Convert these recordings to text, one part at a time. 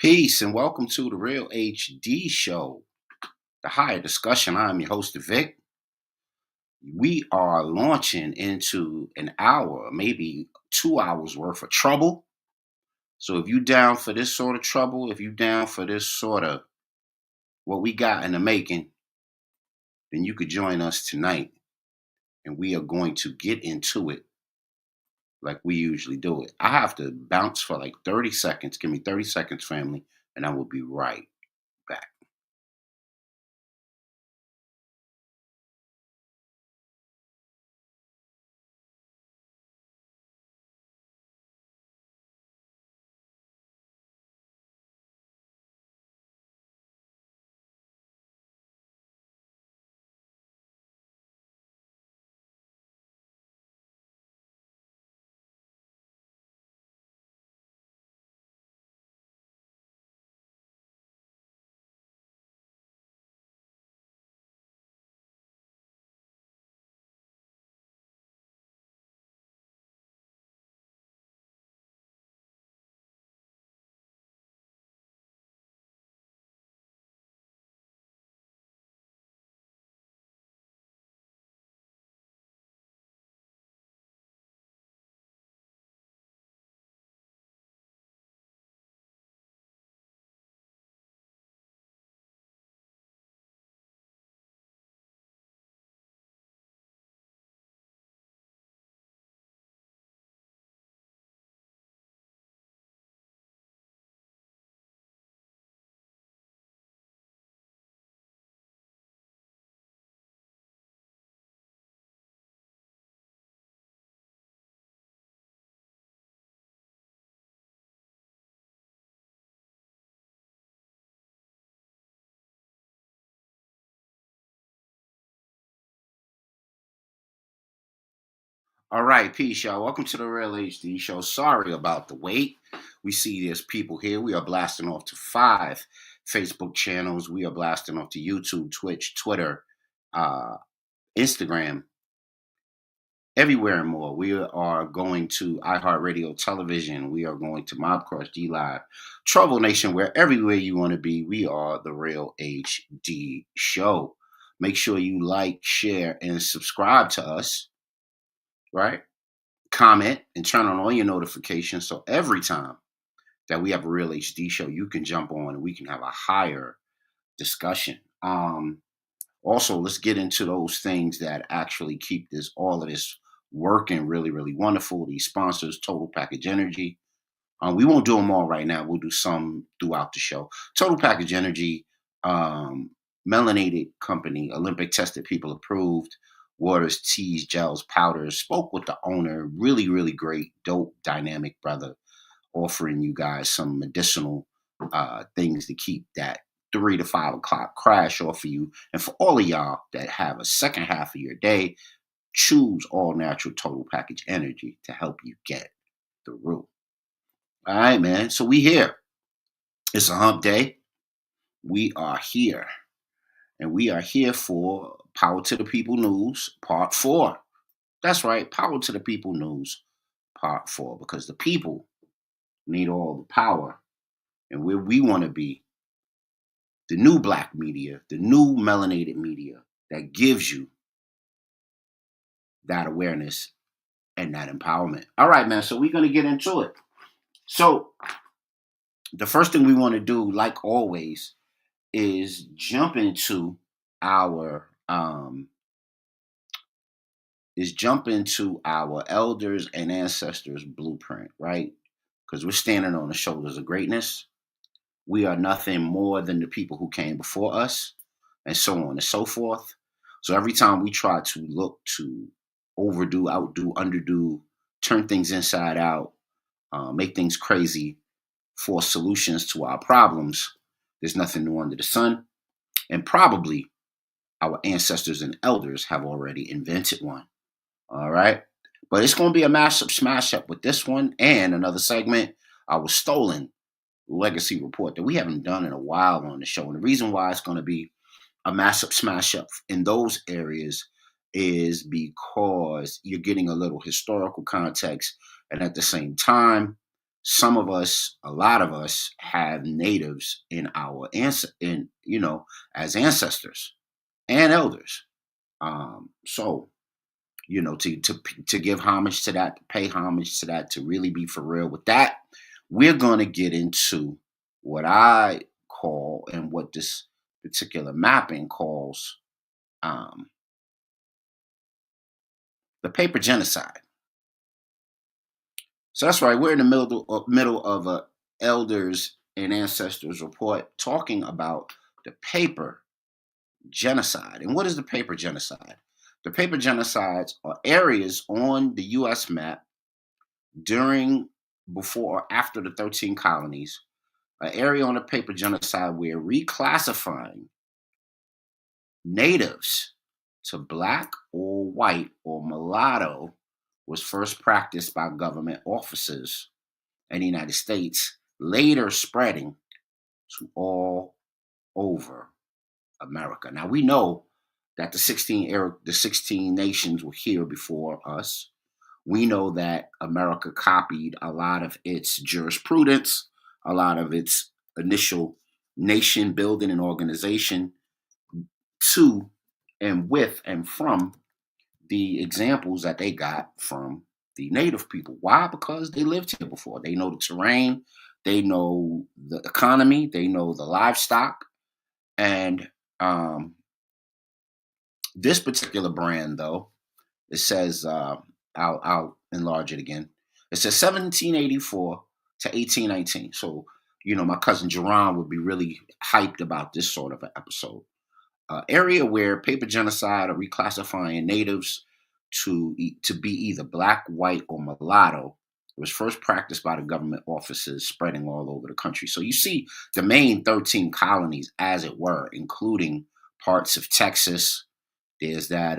Peace and welcome to the Real HD Show, the higher discussion. I'm your host, Vic. We are launching into an hour, maybe 2 hours worth of trouble. So if you down for this sort of trouble, if you down for this sort of what we got in the making, then you could join us tonight and we are going to get into it like we usually do it. I have to bounce for like 30 seconds. Give me 30 seconds, family, and I will be right back. All right, peace, y'all. Welcome to the Real HD Show. Sorry about the wait. We see there's people here. We are blasting off to 5 Facebook channels. We are blasting off to YouTube, Twitch, Twitter, uh, Instagram, everywhere and more. We are going to iHeartRadio Television. We are going to Mobcrush, D Live, Trouble Nation, where everywhere you want to be. We are the Real HD Show. Make sure you like, share, and subscribe to us, right? Comment and turn on all your notifications so every time that we have a Real HD Show, you can jump on and we can have a higher discussion. Also, let's get into those things that actually keep this all of this working really, really wonderful. These sponsors, Total Package Energy. We won't do them all right now. We'll do some throughout the show. Total Package Energy, um, melanated company, Olympic tested, people approved. Waters, teas, gels, powders. Spoke with the owner. Really, really great, dope, dynamic brother, offering you guys some medicinal things to keep that 3 to 5 o'clock crash off of you. And for all of y'all that have a second half of your day, choose all natural Total Package Energy to help you get through. All right, man. So we here. It's a hump day. We are here. And we are here for Power to the People News, Part 4. That's right. Power to the People News, Part 4. Because the people need all the power. And where we want to be, the new black media, the new melanated media that gives you that awareness and that empowerment. All right, man. So we're going to get into it. So the first thing we want to do, like always, is our jump into our elders and ancestors blueprint, right? Because we're standing on the shoulders of greatness. We are nothing more than the people who came before us, and so on and so forth. So every time we try to look to overdo, outdo, underdo, turn things inside out, make things crazy for solutions to our problems, there's nothing new under the sun. And probably our ancestors and elders have already invented one. All right. But it's going to be a massive smash up with this one and another segment, our stolen legacy report that we haven't done in a while on the show. And the reason why it's going to be a massive smash up in those areas is because you're getting a little historical context. And at the same time, some of us, a lot of us, have natives in our as ancestors and elders. So to give homage to that, to pay homage to that, to really be for real with that, we're going to get into what I call, and what this particular mapping calls, um, the paper genocide. So that's right. We're in the middle of a elders and ancestors report talking about the paper genocide. And what is the paper genocide? The paper genocides are areas on the U.S. map during, before, or after the 13 colonies, an area on the paper genocide where reclassifying natives to black or white or mulatto was first practiced by government officers in the United States, later spreading to all over America. Now we know that the 16 nations were here before us. We know that America copied a lot of its jurisprudence, a lot of its initial nation building and organization to and with and from the examples that they got from the native people. Why? Because they lived here before. They know the terrain, they know the economy, they know the livestock. And this particular brand, though, it says, I'll enlarge it again. It says 1784 to 1819. So, my cousin Jerron would be really hyped about this sort of an episode. Area where paper genocide or reclassifying natives to be either black, white, or mulatto was first practiced by the government officers spreading all over the country. So you see the main 13 colonies, as it were, including parts of Texas. There's that,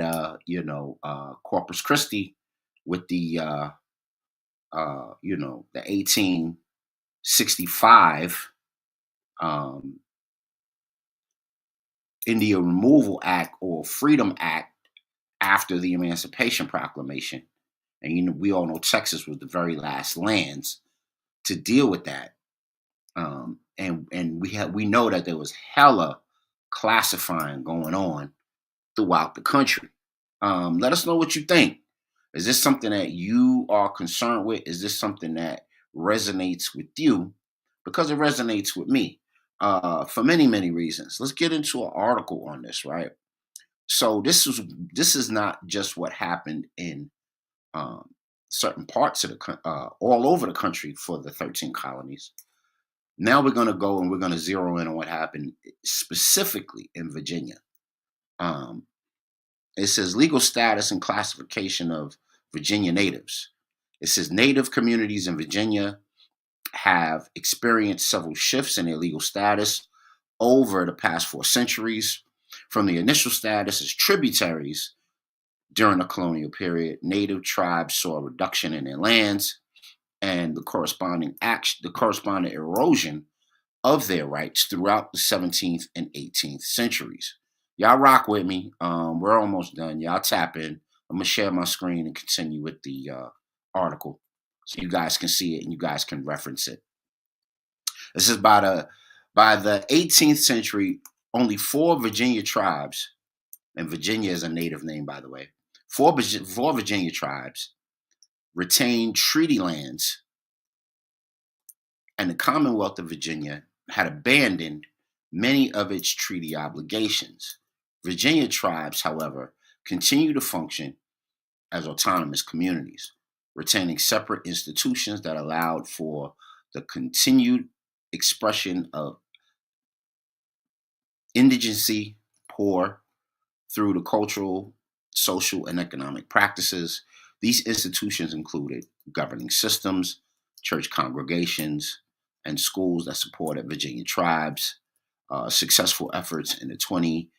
Corpus Christi with the 1865 um, Indian Removal Act or Freedom Act after the Emancipation Proclamation. And we all know Texas was the very last lands to deal with that. And we know that there was hella classifying going on throughout the country. Let us know what you think. Is this something that you are concerned with? Is this something that resonates with you? Because it resonates with me for many, many reasons. Let's get into an article on this, right? So this is not just what happened in um, certain parts of all over the country for the 13 colonies. Now we're going to go and we're going to zero in on what happened specifically in Virginia. Um, it says legal status and classification of Virginia natives. It says native communities in Virginia have experienced several shifts in their legal status over the past 4 centuries. From the initial status as tributaries during the colonial period, native tribes saw a reduction in their lands and the corresponding erosion of their rights throughout the 17th and 18th centuries. Y'all rock with me. We're almost done. Y'all tap in. I'm gonna share my screen and continue with the article so you guys can see it and you guys can reference it. This is by the 18th century, only 4 Virginia tribes, and Virginia is a native name, by the way. Four Virginia tribes retained treaty lands, and the Commonwealth of Virginia had abandoned many of its treaty obligations. Virginia tribes, however, continue to function as autonomous communities, retaining separate institutions that allowed for the continued expression of indigency, poor, through the cultural, social, and economic practices. These institutions included governing systems, church congregations, and schools that supported Virginia tribes. Successful efforts in the 20th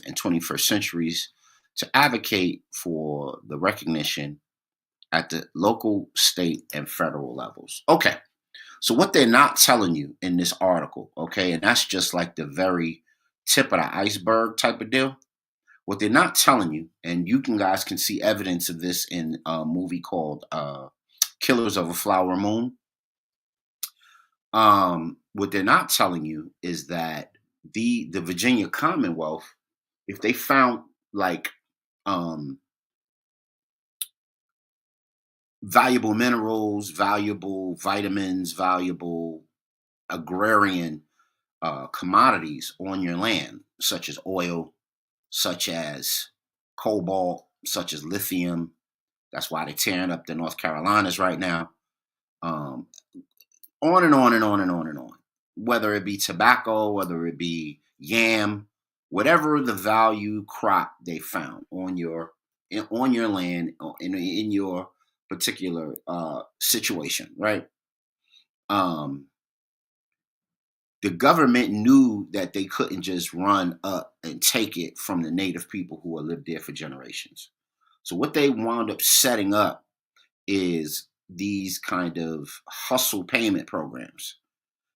and 21st centuries to advocate for the recognition at the local, state, and federal levels. Okay, so what they're not telling you in this article, okay, and that's just like the very tip of the iceberg type of deal. What they're not telling you, and you guys can see evidence of this in a movie called Killers of a Flower Moon. What they're not telling you is that the Virginia Commonwealth, if they found like um valuable minerals, valuable vitamins, valuable agrarian commodities on your land, such as oil, such as cobalt, such as lithium. That's why they're tearing up the North Carolinas right now. Um, on and on and on and on and on. Whether it be tobacco, whether it be yam, whatever the value crop they found on your land in your particular situation, right? Um, the government knew that they couldn't just run up and take it from the native people who had lived there for generations. So what they wound up setting up is these kind of hustle payment programs.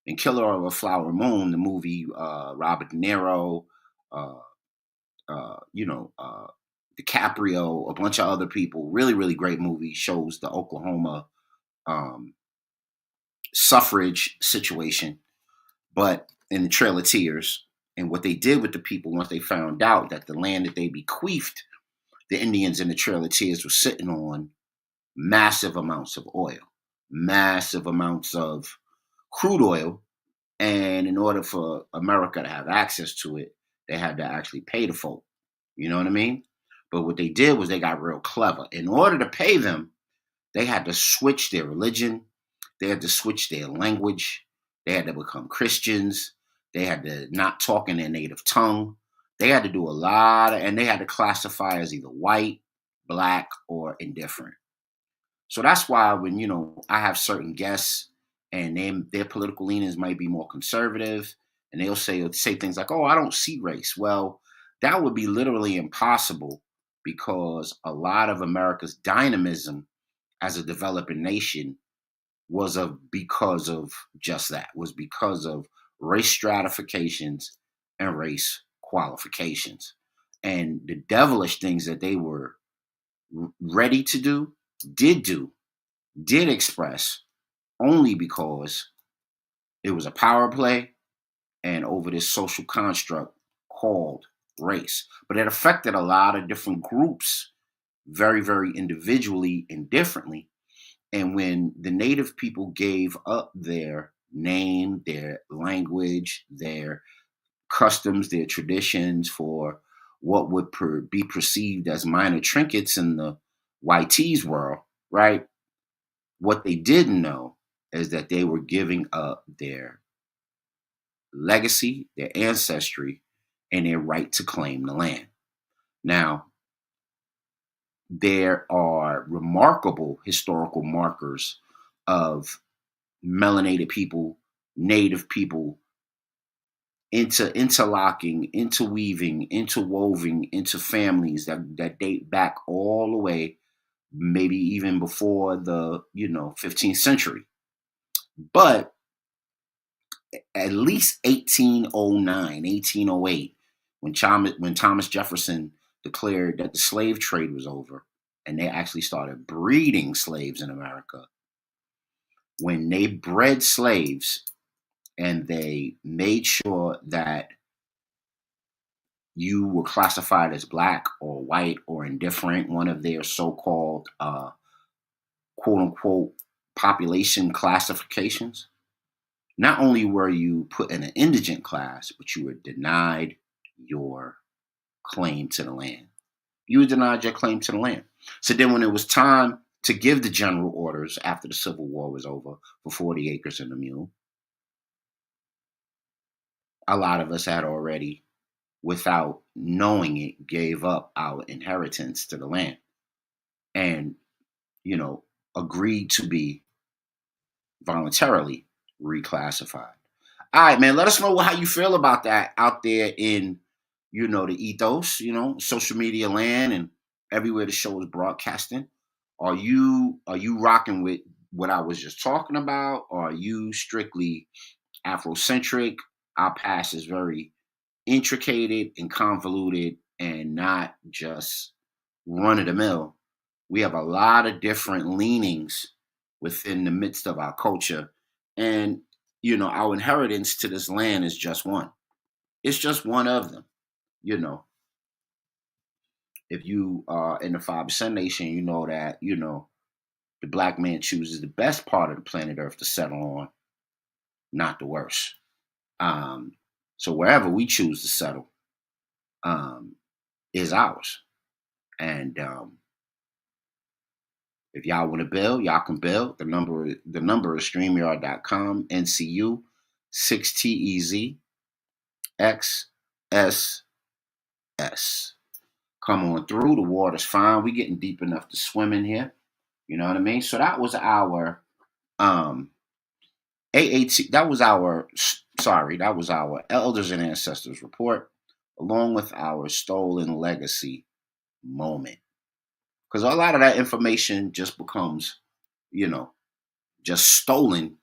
In Killer of a Flower Moon, the movie, Robert De Niro, uh, DiCaprio, a bunch of other people, really, really great movie, shows the Oklahoma um, suffrage situation, but in the Trail of Tears. And what they did with the people once they found out that the land that they bequeathed the Indians in the Trail of Tears was sitting on massive amounts of oil, massive amounts of crude oil. And in order for America to have access to it, they had to actually pay the folk. You know what I mean? But what they did was they got real clever. In order to pay them, they had to switch their religion, they had to switch their language, they had to become Christians, they had to not talk in their native tongue. They had to do a lot of, and they had to classify as either white, black, or indifferent. So that's why when I have certain guests and their political leanings might be more conservative, and they'll say things like, "Oh, I don't see race." Well, that would be literally impossible because a lot of America's dynamism as a developing nation because of just that, was because of race stratifications and race qualifications, and the devilish things that they were ready to did do, did express only because it was a power play and over this social construct called race. But it affected a lot of different groups very, very individually and differently. And when the native people gave up their name, their language, their customs, their traditions for what would be perceived as minor trinkets in the YT's world, right? What they didn't know is that they were giving up their legacy, their ancestry, and their right to claim the land. Now, there are remarkable historical markers of melanated people, native people, interlocking, interweaving, interwoven into families that date back all the way, maybe even before the 15th century. But at least 1809, 1808, when Thomas Jefferson declared that the slave trade was over, and they actually started breeding slaves in America. When they bred slaves and they made sure that you were classified as black or white or indifferent, one of their so-called quote unquote population classifications, not only were you put in an indigent class, but you were denied your claim to the land. You were denied your claim to the land. So then when it was time to give the general orders after the Civil War was over for 40 acres and a mule, a lot of us had already, without knowing it, gave up our inheritance to the land and, you know, agreed to be voluntarily reclassified. All right, man. Let us know how you feel about that out there in, the ethos, social media land and everywhere the show is broadcasting. Are you rocking with what I was just talking about? Or are you strictly Afrocentric? Our past is very intricated and convoluted and not just run of the mill. We have a lot of different leanings within the midst of our culture. And our inheritance to this land is just one. It's just one of them. You know, if you are in the 5% nation, you know that, the black man chooses the best part of the planet Earth to settle on, not the worst. So wherever we choose to settle is ours. And if y'all want to build, y'all can build. The number is StreamYard.com, NCU 6TEZ XSS. Come on through. The water's fine. We getting deep enough to swim in here. You know what I mean? So that was our AAT. That was our Elders and Ancestors report, along with our stolen legacy moment. Because a lot of that information just becomes, just stolen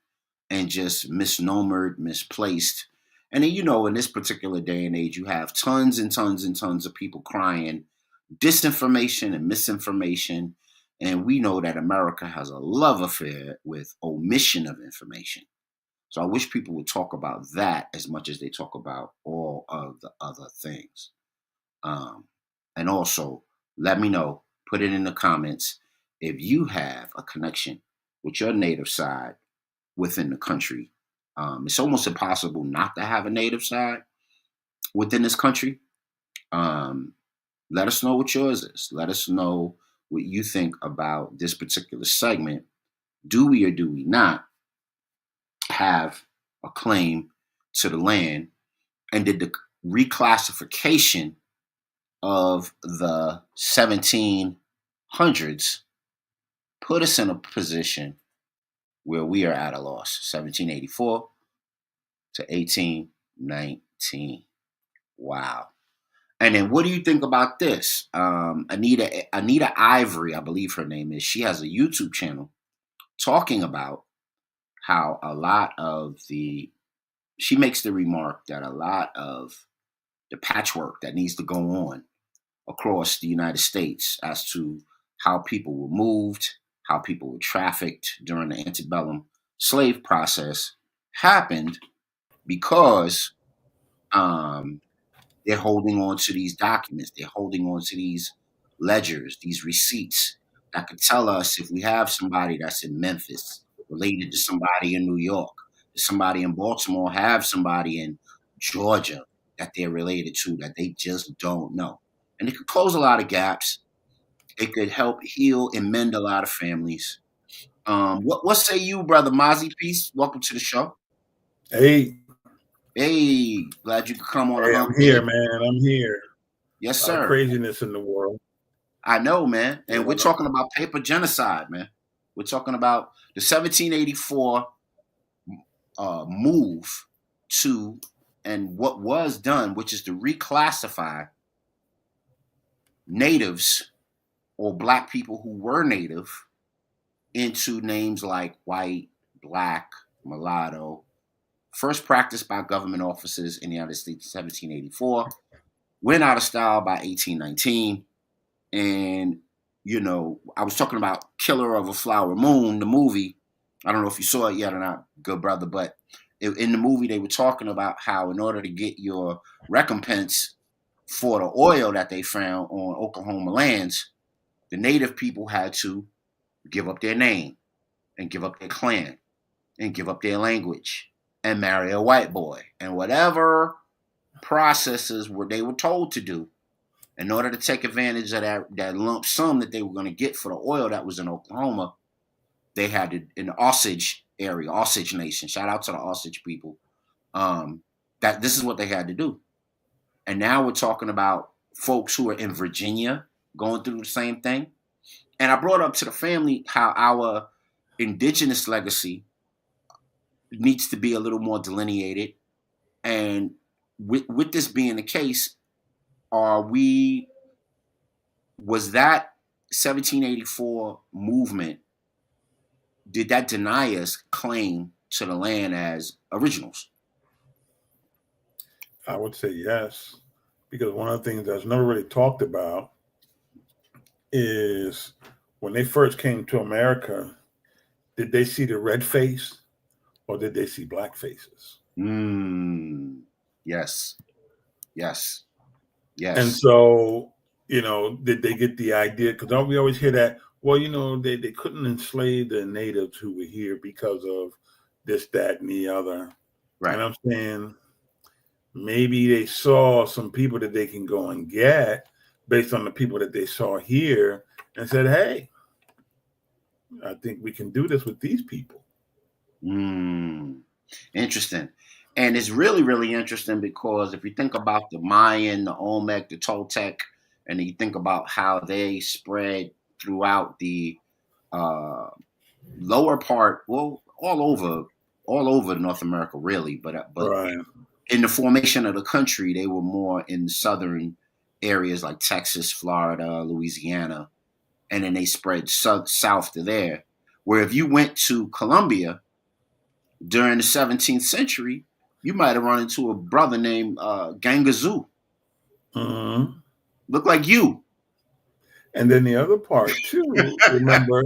and just misnomered, misplaced. And then, in this particular day and age, you have tons and tons and tons of people crying disinformation and misinformation. And we know that America has a love affair with omission of information. So I wish people would talk about that as much as they talk about all of the other things. And also, let me know, put it in the comments, if you have a connection with your native side within the country. It's almost impossible not to have a native side within this country. Let us know what yours is. Let us know what you think about this particular segment. Do we or do we not have a claim to the land? And did the reclassification of the 1700s put us in a position where we are at a loss? 1784 to 1819. Wow. And then what do you think about this? Anita Ivory, I believe her name is. She has a YouTube channel talking about how she makes the remark that a lot of the patchwork that needs to go on across the United States as to how people were moved, how people were trafficked during the antebellum slave process happened because they're holding on to these documents. They're holding on to these ledgers, these receipts that could tell us if we have somebody that's in Memphis related to somebody in New York, somebody in Baltimore, have somebody in Georgia that they're related to that they just don't know. And it could close a lot of gaps. It could help heal and mend a lot of families. What say you, brother Mozzie? Peace. Welcome to the show. Hey, Glad you could come on. hey, I'm here, man. I'm here. Yes, A lot of sir. craziness in the world. I know, man. And we're talking about paper genocide, man. We're talking about the 1784 move to, and what was done, which is to reclassify natives or black people who were native into names like white, black, mulatto. First practiced by government officers in the United States in 1784. Went out of style by 1819. And, I was talking about Killer of a Flower Moon, the movie. I don't know if you saw it yet or not, good brother, but in the movie they were talking about how in order to get your recompense for the oil that they found on Oklahoma lands, the native people had to give up their name and give up their clan and give up their language and marry a white boy and whatever processes they were told to do in order to take advantage of that lump sum that they were going to get for the oil that was in Oklahoma. They had to, in the Osage area, Osage Nation. Shout out to the Osage people. That this is what they had to do. And now we're talking about folks who are in Virginia going through the same thing. And I brought up to the family how our indigenous legacy needs to be a little more delineated. And with this being the case, was that 1784 movement, did that deny us claim to the land as originals? I would say yes, because one of the things that's never really talked about is when they first came to America, did they see the red face or did they see black faces? Yes. Yes. And Yes. so, did they get the idea? Because we always hear that, well, they couldn't enslave the natives who were here because of this, that, and the other. Right. And I'm saying maybe they saw some people that they can go and get based on the people that they saw here and said, hey, I think we can do this with these people. Interesting. And it's really, really interesting because if you think about the Mayan, the Olmec, the Toltec, and you think about how they spread throughout the lower part, well, all over North America, really, but Right. in the formation of the country, they were more in southern areas like Texas, Florida, Louisiana, and then they spread south to there. Where if you went to Colombia during the 17th century, you might have run into a brother named Gangazoo. Mm-hmm. Look like you. And then the other part too, remember,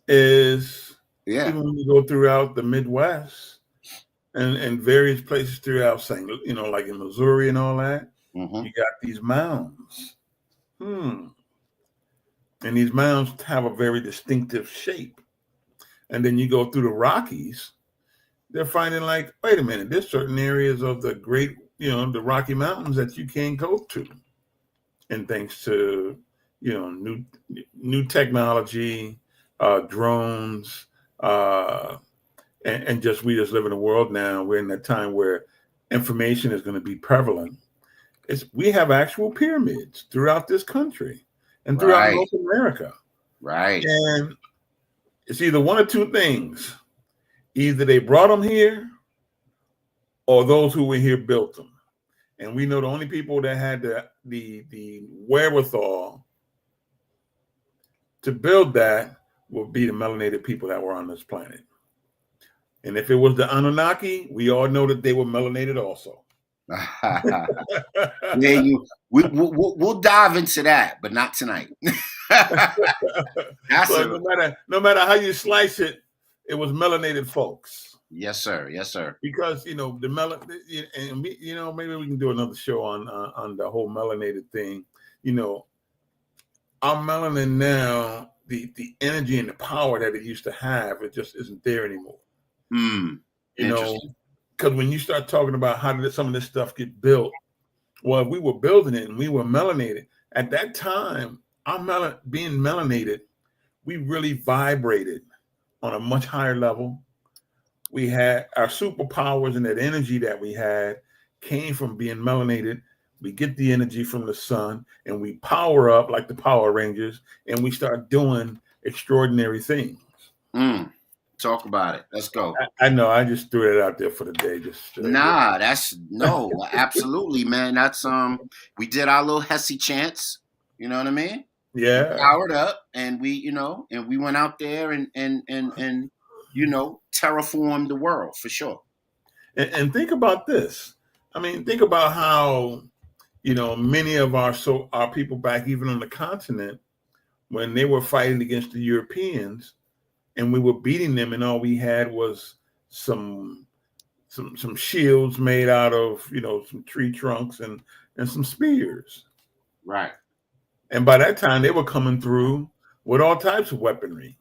is even when you go throughout the Midwest and various places throughout St. Like in Missouri and all that, you got these mounds. And these mounds have a very distinctive shape. And then you go through the Rockies, they're finding like, wait a minute, there's certain areas of the great, the Rocky Mountains that you can't go to. And thanks to, new technology, drones, and we just live in a world now. We're in a time where information is going to be prevalent. We have actual pyramids throughout this country and throughout North America. Right. And it's either one or two things. Either they brought them here or those who were here built them. And we know the only people that had the wherewithal to build that will be the melanated people that were on this planet. And if it was the Anunnaki, we all know that they were melanated also. We'll dive into that, but not tonight. So no matter how you slice it, it was melanated folks. Yes, sir. Yes, sir. Because the and maybe we can do another show on the whole melanated thing. Our melanin now, the energy and the power that it used to have, it just isn't there anymore. Because when you start talking about how did some of this stuff get built, well, if we were building it and we were melanated at that time, being melanated, we really vibrated on a much higher level. We had our superpowers, and that energy that we had came from being melanated. We get the energy from the sun and we power up like the Power Rangers, and we start doing extraordinary things. Talk about it. Let's go. I know. I just threw it out there for the day. Absolutely, man. That's we did our little Hesse chants. You know what I mean? Yeah. We powered up, and we went out there and terraformed the world for sure. And think about this. I mean, think about how many of our people back even on the continent, when they were fighting against the Europeans, and we were beating them, and all we had was some shields made out of some tree trunks and some spears. Right. And by that time, they were coming through with all types of weaponry.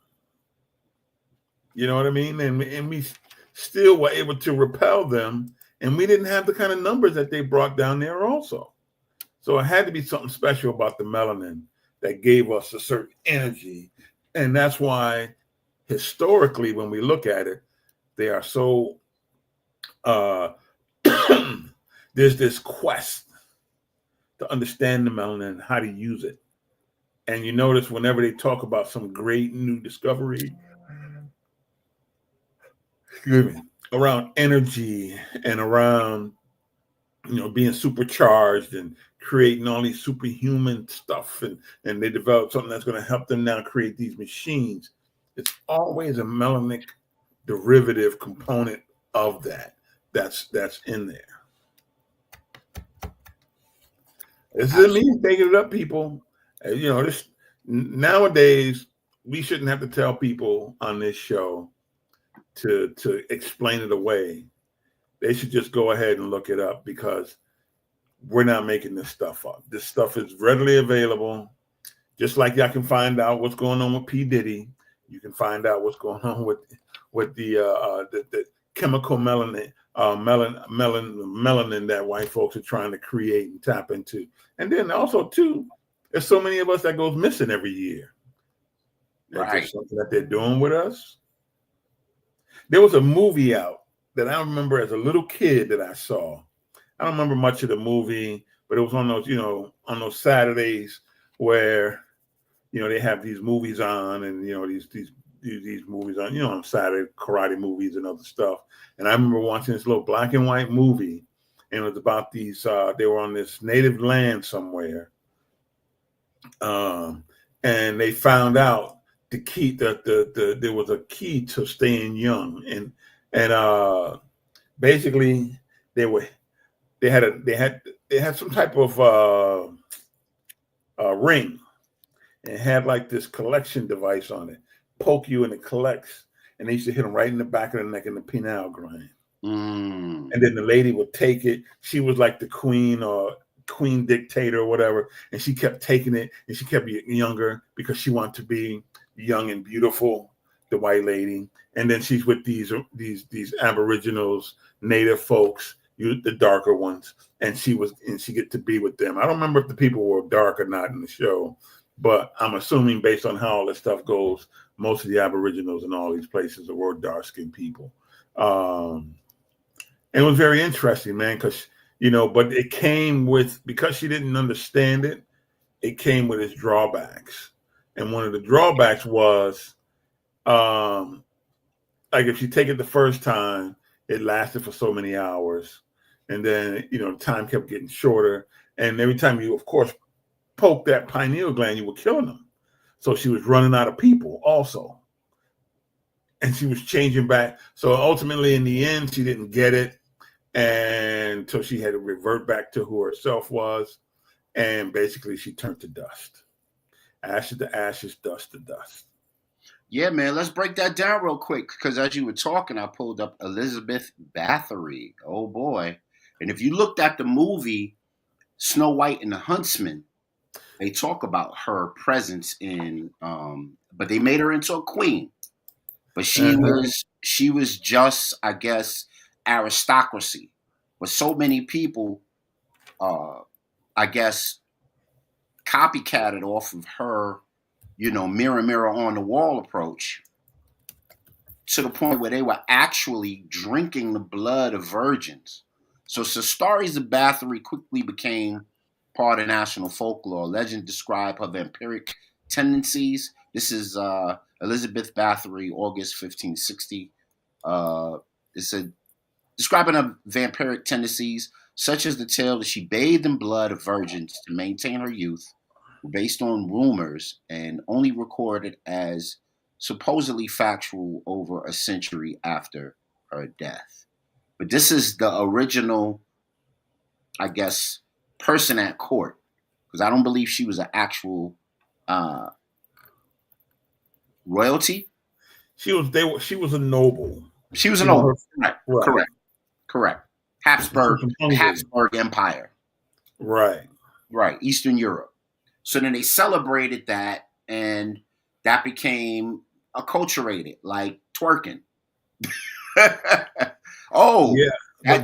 You know what I mean? And we still were able to repel them, and we didn't have the kind of numbers that they brought down there also. So it had to be something special about the melanin that gave us a certain energy. And that's why historically, when we look at it, they are so there's this quest to understand the melanin and how to use it. And you notice whenever they talk about some great new discovery around energy and around being supercharged and creating all these superhuman stuff, and they develop something that's going to help them now create these machines, it's always a melanic derivative component of that's in there. This isn't me taking it up, people. Nowadays we shouldn't have to tell people on this show to explain it away. They should just go ahead and look it up, because we're not making this stuff up. This stuff is readily available. Just like y'all can find out what's going on with P. Diddy, you can find out what's going on with the chemical melanin that white folks are trying to create and tap into. And then also too, there's so many of us that goes missing every year. Right. Something that they're doing with us. There was a movie out that I remember as a little kid that I saw. I don't remember much of the movie, but it was on those, on those Saturdays where, they have these movies on, and these movies on, on Saturday, karate movies and other stuff. And I remember watching this little black and white movie, and it was about these. They were on this native land somewhere, and they found out the key that there was a key to staying young, and basically they had some type of ring, and it had like this collection device on it. Poke you and it collects, and they used to hit them right in the back of the neck in the pineal gland. And then the lady would take it. She was like the queen or queen dictator or whatever, and she kept taking it, and she kept getting younger because she wanted to be young and beautiful, the white lady. And then she's with these aboriginals, native folks, the darker ones, and she get to be with them. I don't remember if the people were dark or not in the show, but I'm assuming based on how all this stuff goes, most of the aboriginals in all these places were dark-skinned people. And it was very interesting, man, because, but it came with, because she didn't understand it, it came with its drawbacks. And one of the drawbacks was, like if you take it the first time, it lasted for so many hours. And then, time kept getting shorter. And every time you, of course, poke that pineal gland, you were killing them. So she was running out of people also. And she was changing back. So ultimately, in the end, she didn't get it. And so she had to revert back to who herself was. And basically, she turned to dust. Ashes to ashes, dust to dust. Yeah, man, let's break that down real quick. Because as you were talking, I pulled up Elizabeth Bathory. Oh, boy. And if you looked at the movie Snow White and the Huntsman, they talk about her presence in, but they made her into a queen. But she was just, I guess, aristocracy. But so many people, I guess, copycatted off of her, mirror, mirror on the wall approach, to the point where they were actually drinking the blood of virgins. So stories of Bathory quickly became part of national folklore. Legend describe her vampiric tendencies. This is Elizabeth Bathory, August 1560. It said, describing her vampiric tendencies, such as the tale that she bathed in blood of virgins to maintain her youth, based on rumors and only recorded as supposedly factual over a century after her death. But this is the original, I guess, person at court, because I don't believe she was an actual royalty. She was a noble. She was a noble. Right. Correct. Habsburg Empire. Right. Eastern Europe. So then they celebrated that, and that became acculturated, like twerking. Oh, yeah.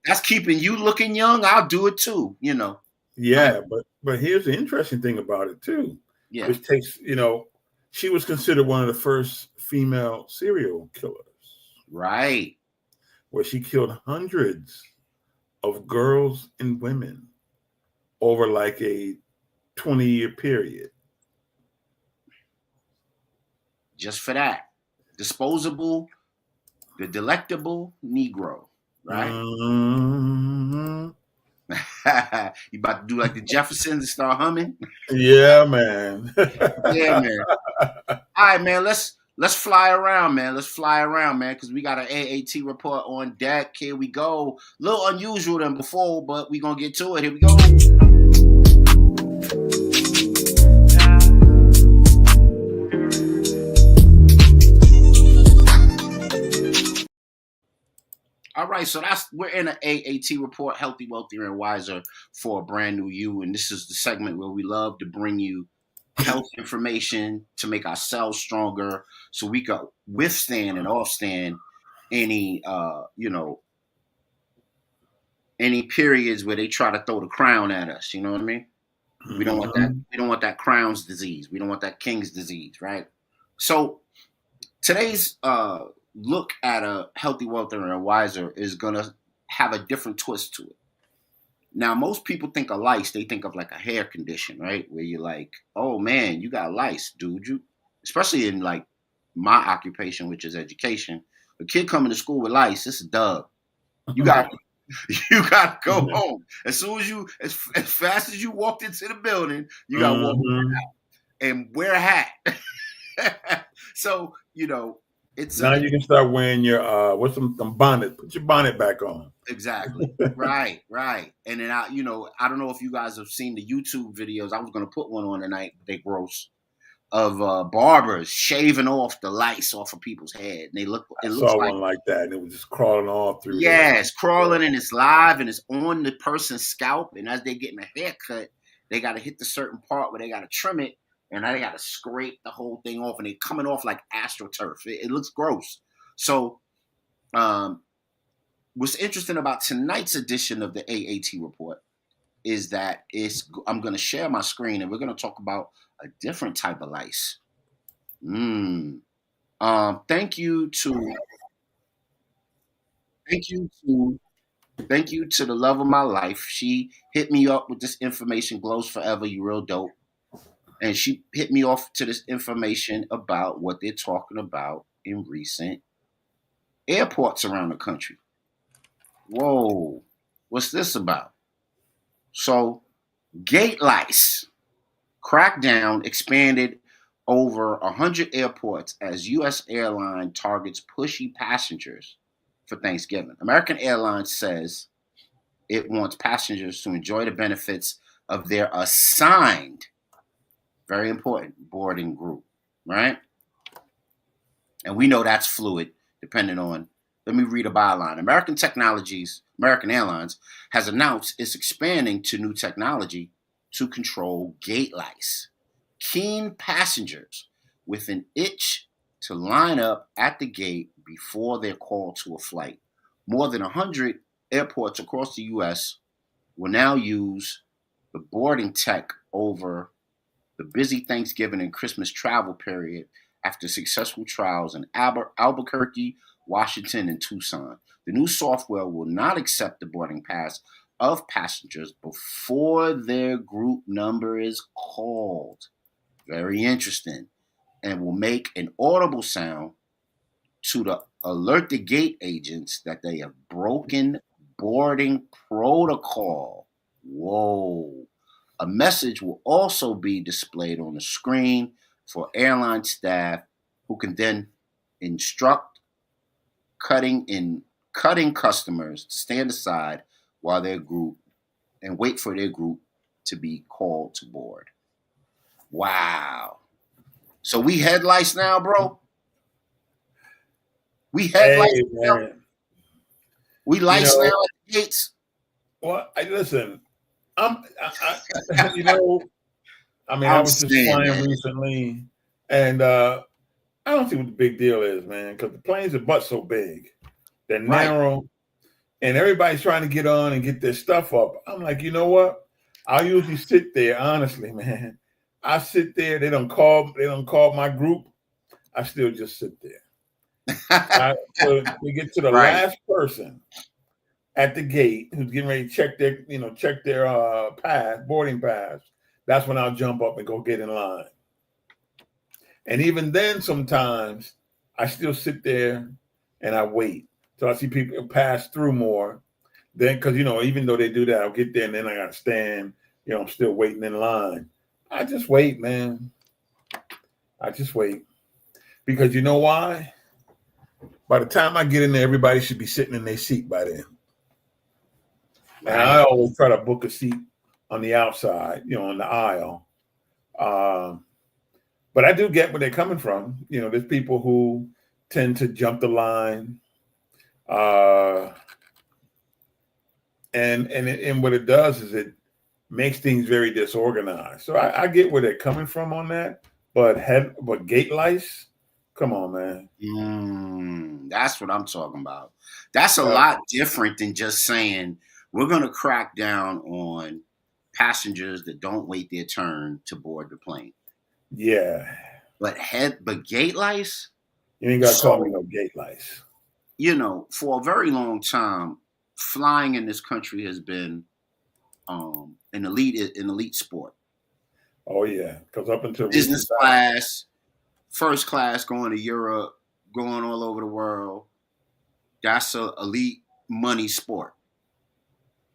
That's keeping you looking young. I'll do it too, Yeah, but here's the interesting thing about it too. Yeah. Which takes, she was considered one of the first female serial killers. Right. Where she killed hundreds of girls and women over like a 20-year period. Just for that. Disposable, the delectable Negro, right? Mm-hmm. You about to do like the Jeffersons and start humming? Yeah, man. Yeah, man. All right, man. Let's fly around, man. Because we got an AAT report on deck. Here we go. A little unusual than before, but we're going to get to it. Here we go. right, so we're in an AAT report, Healthy, Wealthier, and Wiser for a Brand New You. And this is the segment where we love to bring you health information to make our cells stronger so we can withstand and offstand any any periods where they try to throw the crown at us. You know what I mean? We don't want that. We don't want that crown's disease. We don't want that king's disease, right? So today's look at a Healthy, Wealthier, and Wiser is gonna have a different twist to it. Now, most people think of lice, they think of like a hair condition, right? Where you're like, oh man, you got lice, dude. You, especially in like my occupation, which is education. A kid coming to school with lice, it's a dub. You got you got to go home as soon as you, as fast as you walked into the building. You got to walk out and wear a hat. So it's now you can start wearing your what's some bonnet. Put your bonnet back on. Exactly. right. And then I don't know if you guys have seen the YouTube videos. I was gonna put one on tonight. They gross of barbers shaving off the lice off of people's head. And I saw one like that, and it was just crawling all through. Yeah, it's crawling and it's live and it's on the person's scalp. And as they're getting a haircut, they got to hit the certain part where they got to trim it, and now they got to scrape the whole thing off, and they're coming off like AstroTurf. It looks gross. So, what's interesting about tonight's edition of the AAT report is that I'm going to share my screen, and we're going to talk about a different type of lice. Thank you to the love of my life. She hit me up with this information. Glows forever. You real dope. And she hit me off to this information about what they're talking about in recent airports around the country. Whoa, what's this about? So, gate lice crackdown expanded over 100 airports as U.S. airline targets pushy passengers for Thanksgiving. American Airlines says it wants passengers to enjoy the benefits of their assigned, very important, boarding group, right? And we know that's fluid, depending on. Let me read a byline. American Airlines, has announced it's expanding to new technology to control gate lice. Keen passengers with an itch to line up at the gate before they're called to a flight. More than 100 airports across the U.S. will now use the boarding tech over the busy Thanksgiving and Christmas travel period after successful trials in Albuquerque, Washington, and Tucson. The new software will not accept the boarding pass of passengers before their group number is called. Very interesting. And will make an audible sound to alert the gate agents that they have broken boarding protocol. Whoa. A message will also be displayed on the screen for airline staff who can then instruct cutting customers to stand aside while their group and wait for their group to be called to board. Wow. So we head lice now, bro? We head lice now? We lice now at the gates? Well, listen, I was just flying recently, and I don't see what the big deal is, man, because the planes are but so big. They're narrow, and everybody's trying to get on and get their stuff up. I'm like, you know what? I'll usually sit there, honestly, man. I sit there. They don't call my group. I still just sit there. So we get to the last person at the gate who's getting ready to check their boarding pass. That's when I'll jump up and go get in line. And even then, sometimes I still sit there and I wait. So I see people pass through more. Then, because, even though they do that, I'll get there and then I got to stand. I'm still waiting in line. I just wait, man. I just wait. Because you know why? By the time I get in there, everybody should be sitting in their seat by then. And I always try to book a seat on the outside, on the aisle. But I do get where they're coming from. There's people who tend to jump the line. and what it does is it makes things very disorganized. So I get where they're coming from on that, but gate lice, come on, man. That's what I'm talking about. That's a lot different than just saying we're going to crack down on passengers that don't wait their turn to board the plane. Yeah. But gate lice? You ain't got to call me no gate lice. You know, for a very long time, flying in this country has been an elite sport. Oh yeah, because up until business class, first class, going to Europe, going all over the world, that's a elite money sport.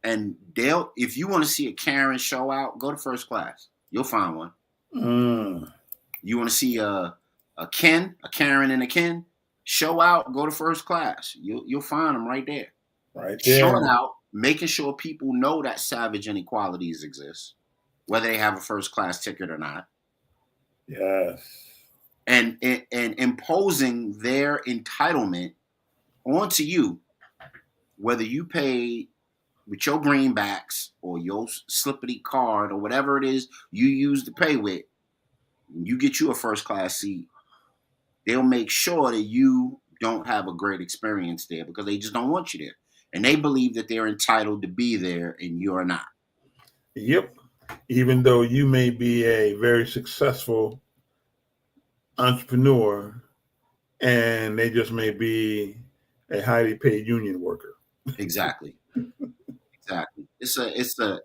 And if you want to see a Karen show out, go to first class. You'll find one. You want to see a Karen and a Ken show out, go to first class. You'll find them right there. Right there. Showing out, making sure people know that savage inequalities exist, whether they have a first class ticket or not. Yes. And imposing their entitlement onto you, whether you pay with your greenbacks or your slippity card or whatever it is you use to pay with, you get you a first class seat, they'll make sure that you don't have a great experience there because they just don't want you there. And they believe that they're entitled to be there and you're not. Yep. Even though you may be a very successful entrepreneur and they just may be a highly paid union worker. Exactly.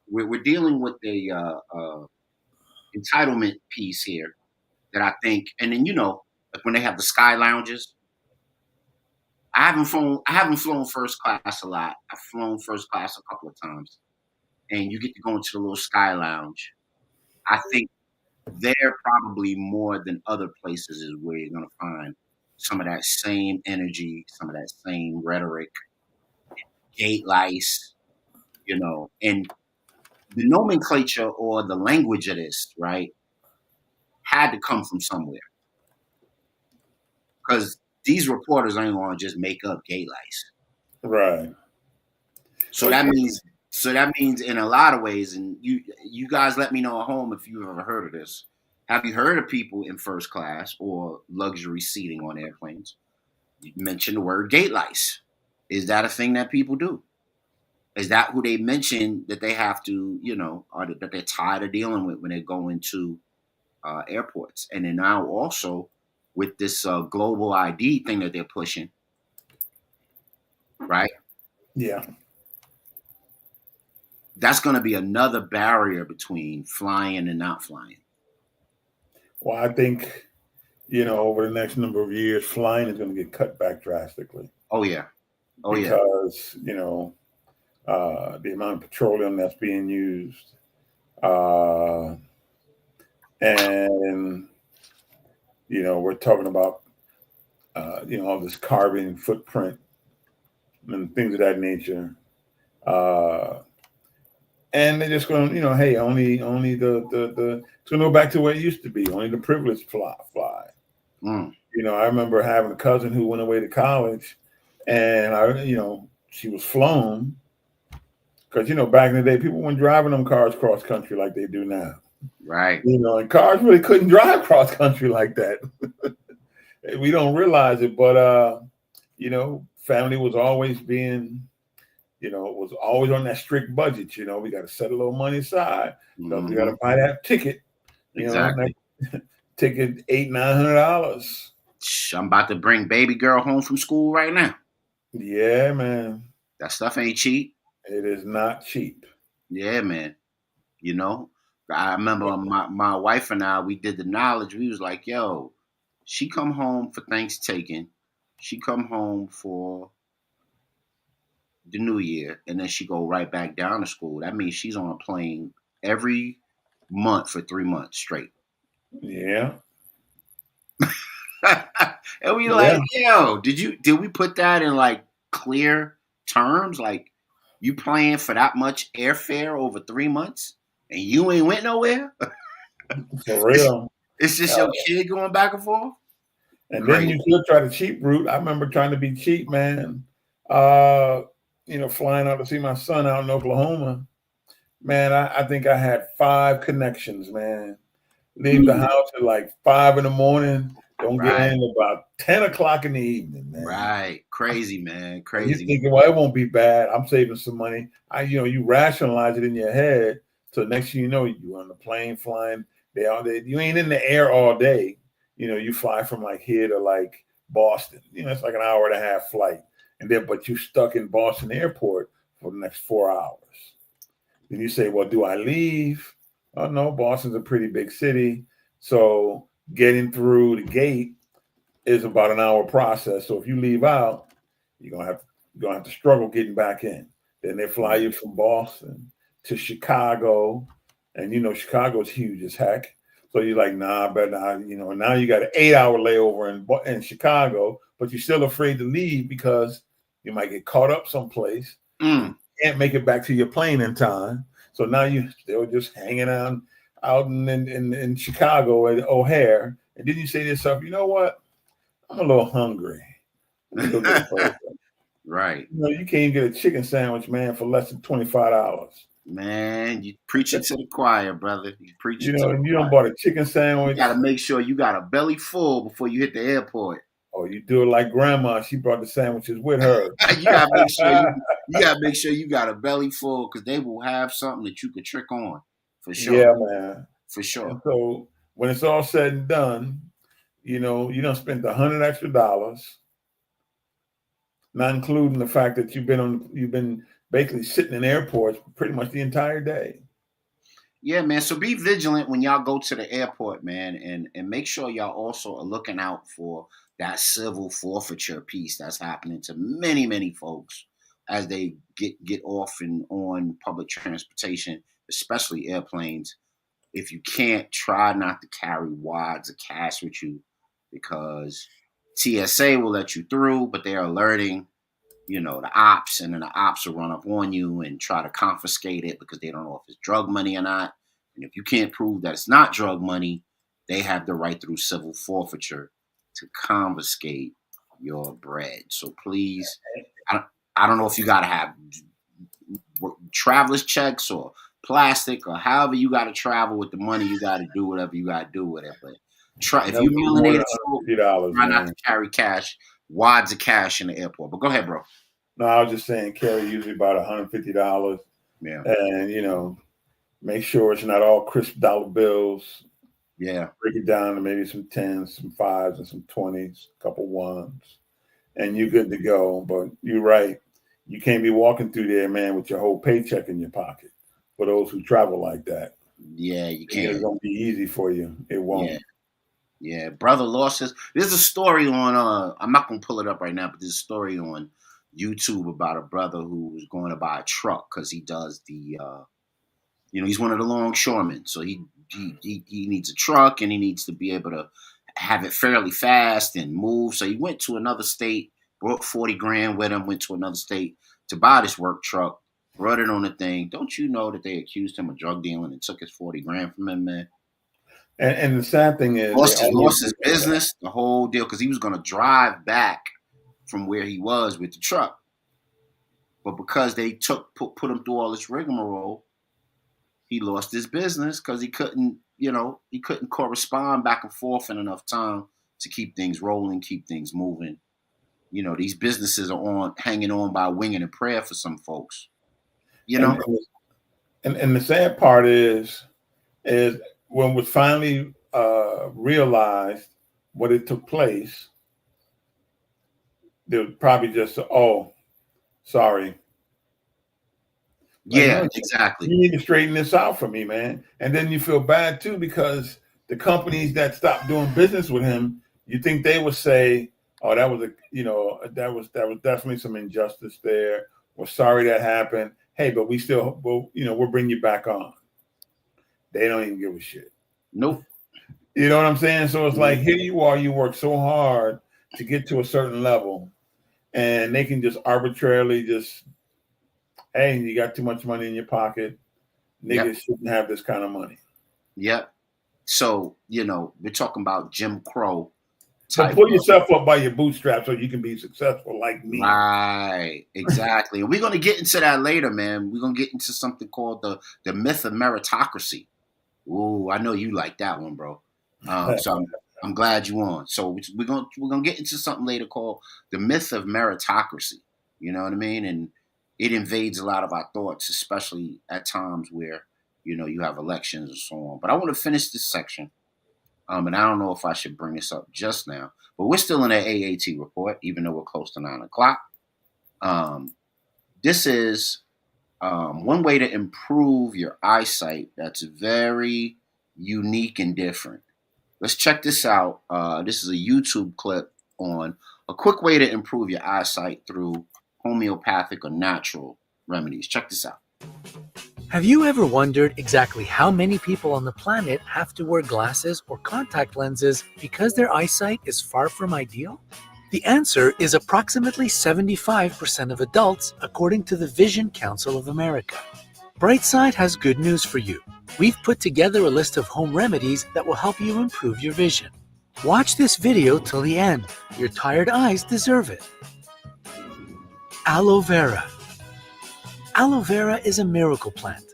We're dealing with a entitlement piece here that I think, and then like when they have the sky lounges. I haven't flown first class a lot. I've flown first class a couple of times, and you get to go into the little sky lounge. I think there probably more than other places is where you're going to find some of that same energy, some of that same rhetoric, gate lice, and the nomenclature or the language of this, right, had to come from somewhere. Because these reporters ain't going to just make up gate lice. Right. So that means in a lot of ways, and you guys let me know at home if you've ever heard of this. Have you heard of people in first class or luxury seating on airplanes? You mentioned the word gate lice. Is that a thing that people do? Is that who they mention that they have to, or that they're tired of dealing with when they go into airports? And then now also with this global ID thing that they're pushing, right? Yeah. That's going to be another barrier between flying and not flying. Well, I think, over the next number of years, flying is going to get cut back drastically. Oh, yeah. Because, the amount of petroleum that's being used. And, we're talking about, all this carbon footprint and things of that nature. And they're just going, hey, only the it's going to go back to what it used to be. Only the privileged fly. I remember having a cousin who went away to college, and she was flown because back in the day people weren't driving them cars cross country like they do now. Right. And cars really couldn't drive cross country like that. We don't realize it, but family was always being. Was always on that strict budget. We got to set a little money aside. Mm-hmm. We got to buy that ticket. Exactly. Ticket $800-900. I'm about to bring baby girl home from school right now. Yeah, man. That stuff ain't cheap. It is not cheap. Yeah, man. I remember my wife and I, we did the knowledge. We was like, yo, she come home for Thanksgiving. She come home for the New Year, and then she go right back down to school. That means she's on a plane every month for 3 months straight. Yeah. And we like, yo, did we put that in like clear terms? Like, you paying for that much airfare over 3 months and you ain't went nowhere? For real. It's just your kid going back and forth. And then you could try the cheap route. I remember trying to be cheap, man. flying out to see my son out in Oklahoma, man, I think I had 5 connections, man. Leave the house at like 5 in the morning. Don't get in about 10 o'clock in the evening, man. Right. Crazy, man. Crazy. You're thinking, well, it won't be bad. I'm saving some money. You rationalize it in your head. So next thing you know, you're on the plane flying. You ain't in the air all day. You fly from like here to like Boston. It's like an hour and a half flight. But you're stuck in Boston airport for the next 4 hours. Then you say, well, do I leave? Oh, no, Boston's a pretty big city. So getting through the gate is about an hour process. So if you leave out, you're gonna have to struggle getting back in. Then they fly you from Boston to Chicago, and Chicago's huge as heck. So you're like, nah, I better not. Now you got an 8-hour layover in Chicago, but you're still afraid to leave because you might get caught up someplace. Can't make it back to your plane in time. So now you still just hanging out in Chicago at O'Hare, and then you say to yourself, you know what? I'm a little hungry. Right. You can't get a chicken sandwich, man, for less than $25. Man, you preach it to the choir, brother. You preach it. You don't bought a chicken sandwich. You got to make sure you got a belly full before you hit the airport. Oh, you do it like grandma. She brought the sandwiches with her. You got to make sure you got a belly full because they will have something that you could trick on for sure. Yeah, man, for sure. And so when it's all said and done, you done spent $100 extra, not including the fact that you've been basically sitting in airports pretty much the entire day. Yeah, man. So be vigilant when y'all go to the airport, man, and make sure y'all also are looking out for that civil forfeiture piece that's happening to many, many folks as they get off and on public transportation, especially airplanes. If you can't, try not to carry wads of cash with you because TSA will let you through, but they're alerting, the ops, and then the ops will run up on you and try to confiscate it because they don't know if it's drug money or not. And if you can't prove that it's not drug money, they have the right through civil forfeiture to confiscate your bread. So please, I don't know if you got to have traveler's checks or plastic or however you got to travel with the money. You got to do whatever you got to do with it. But if you're melanated, try not to carry cash, wads of cash in the airport. But go ahead, bro. No, I was just saying carry usually about $150. Yeah. And, make sure it's not all crisp dollar bills. Yeah. Break it down to maybe some 10s, some 5s, and some 20s, a couple 1s. And you're good to go. But you're right. You can't be walking through there, man, with your whole paycheck in your pocket. For those who travel like that. Yeah, you can't. It's going to be easy for you. It won't. Yeah. Brother lost his. There's a story on, I'm not going to pull it up right now, but there's a story on YouTube about a brother who was going to buy a truck because he does the, he's one of the longshoremen. So he needs a truck and he needs to be able to have it fairly fast and move. So he went to another state, brought 40 grand with him, went to another state to buy this work truck, brought it on the thing. Don't you know that they accused him of drug dealing and took his 40 grand from him, man? And the sad thing is, lost his business, the whole deal, because he was going to drive back from where he was with the truck. But because they put him through all this rigmarole, he lost his business because he couldn't correspond back and forth in enough time to keep things rolling, keep things moving. These businesses are hanging on by wing and a prayer for some folks. And the sad part is when we finally realized what it took place, they was probably just, sorry. Yeah, exactly. You need to straighten this out for me, man. And then you feel bad too because the companies that stopped doing business with him, you think they would say, "Oh, that was definitely some injustice there. We're sorry that happened. Hey, but we'll bring you back on." They don't even give a shit. Nope. You know what I'm saying? So it's like, here you are, you work so hard to get to a certain level, and they can just arbitrarily just, hey, you got too much money in your pocket. Niggas shouldn't have this kind of money. Yep. So, we're talking about Jim Crow So pull yourself up by your bootstraps so you can be successful like me. Right, exactly. And we're going to get into that later, man. We're going to get into something called the myth of meritocracy. Ooh, I know you like that one, bro. So I'm glad you on. So we're gonna get into something later called the myth of meritocracy. You know what I mean? And it invades a lot of our thoughts, especially at times where you have elections and so on. But I want to finish this section. And I don't know if I should bring this up just now, but we're still in the AAT report, even though we're close to 9 o'clock. This is one way to improve your eyesight that's very unique and different. Let's check this out. This is a YouTube clip on a quick way to improve your eyesight through homeopathic or natural remedies. Check this out. Have you ever wondered exactly how many people on the planet have to wear glasses or contact lenses because their eyesight is far from ideal? The answer is approximately 75% of adults, according to the Vision Council of America. Brightside has good news for you. We've put together a list of home remedies that will help you improve your vision. Watch this video till the end. Your tired eyes deserve it. Aloe vera. Aloe vera is a miracle plant.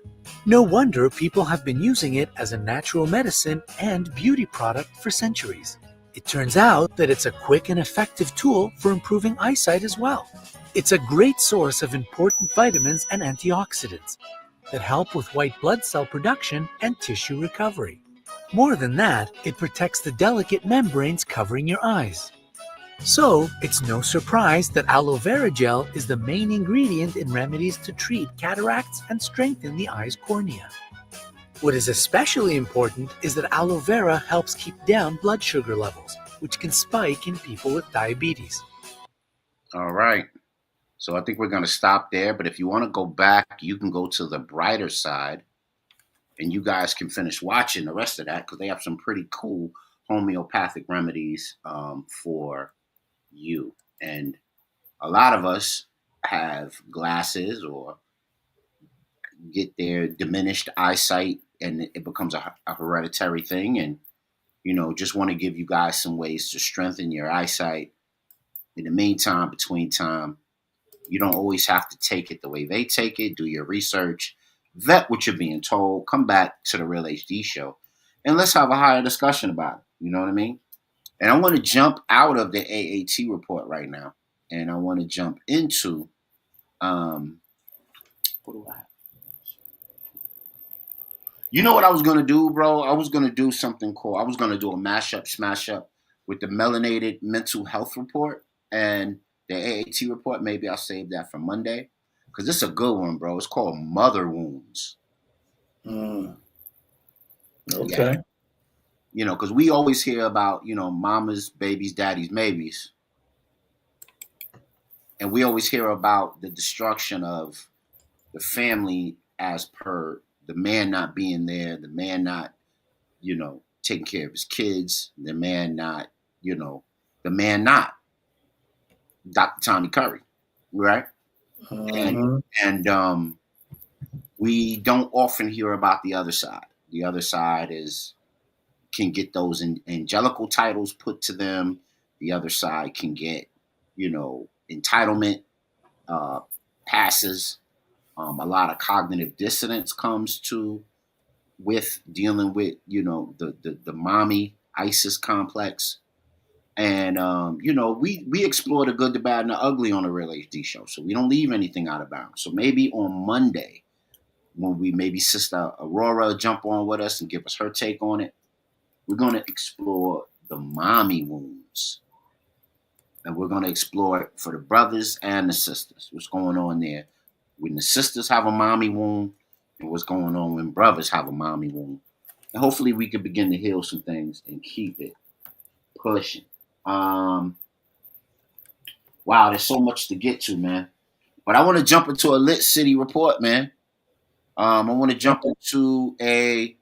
No wonder people have been using it as a natural medicine and beauty product for centuries. It turns out that it's a quick and effective tool for improving eyesight as well. It's a great source of important vitamins and antioxidants that help with white blood cell production and tissue recovery. More than that, it protects the delicate membranes covering your eyes. So, it's no surprise that aloe vera gel is the main ingredient in remedies to treat cataracts and strengthen the eye's cornea. What is especially important is that aloe vera helps keep down blood sugar levels, which can spike in people with diabetes. All right. So I think we're going to stop there. But if you want to go back, you can go to the brighter side and you guys can finish watching the rest of that because they have some pretty cool homeopathic remedies for you. And a lot of us have glasses or get their diminished eyesight and it becomes a hereditary thing. And, just want to give you guys some ways to strengthen your eyesight. In the meantime, between time, you don't always have to take it the way they take it. Do your research, vet what you're being told, come back to the Real HD show, and let's have a higher discussion about it. You know what I mean? And I want to jump out of the AAT report right now, and I want to jump into what do I have? You know what I was going to do, bro? I was going to do something cool. I was going to do a mashup, smash up with the Melanated Mental Health Report and the AAT report. Maybe I'll save that for Monday because this is a good one, bro. It's called Mother Wounds. Okay. Yeah. Because we always hear about, mamas, babies, daddies, maybes. And we always hear about the destruction of the family as per the man not being there, the man not, taking care of his kids, the man not. Dr. Tommy Curry, right? And we don't often hear about the other side. The other side can get those angelical titles put to them. The other side can get, entitlement passes. A lot of cognitive dissonance comes with dealing with, the mommy ISIS complex. And, we explore the good, the bad, and the ugly on the Real HD show. So we don't leave anything out of bounds. So maybe on Monday, when maybe Sister Aurora jump on with us and give us her take on it, we're going to explore the mommy wounds. And we're going to explore it for the brothers and the sisters. What's going on there when the sisters have a mommy wound and what's going on when brothers have a mommy wound. And hopefully we can begin to heal some things and keep it pushing. Wow, there's so much to get to, man. But I want to jump into a Lit City report, man. I want to jump into a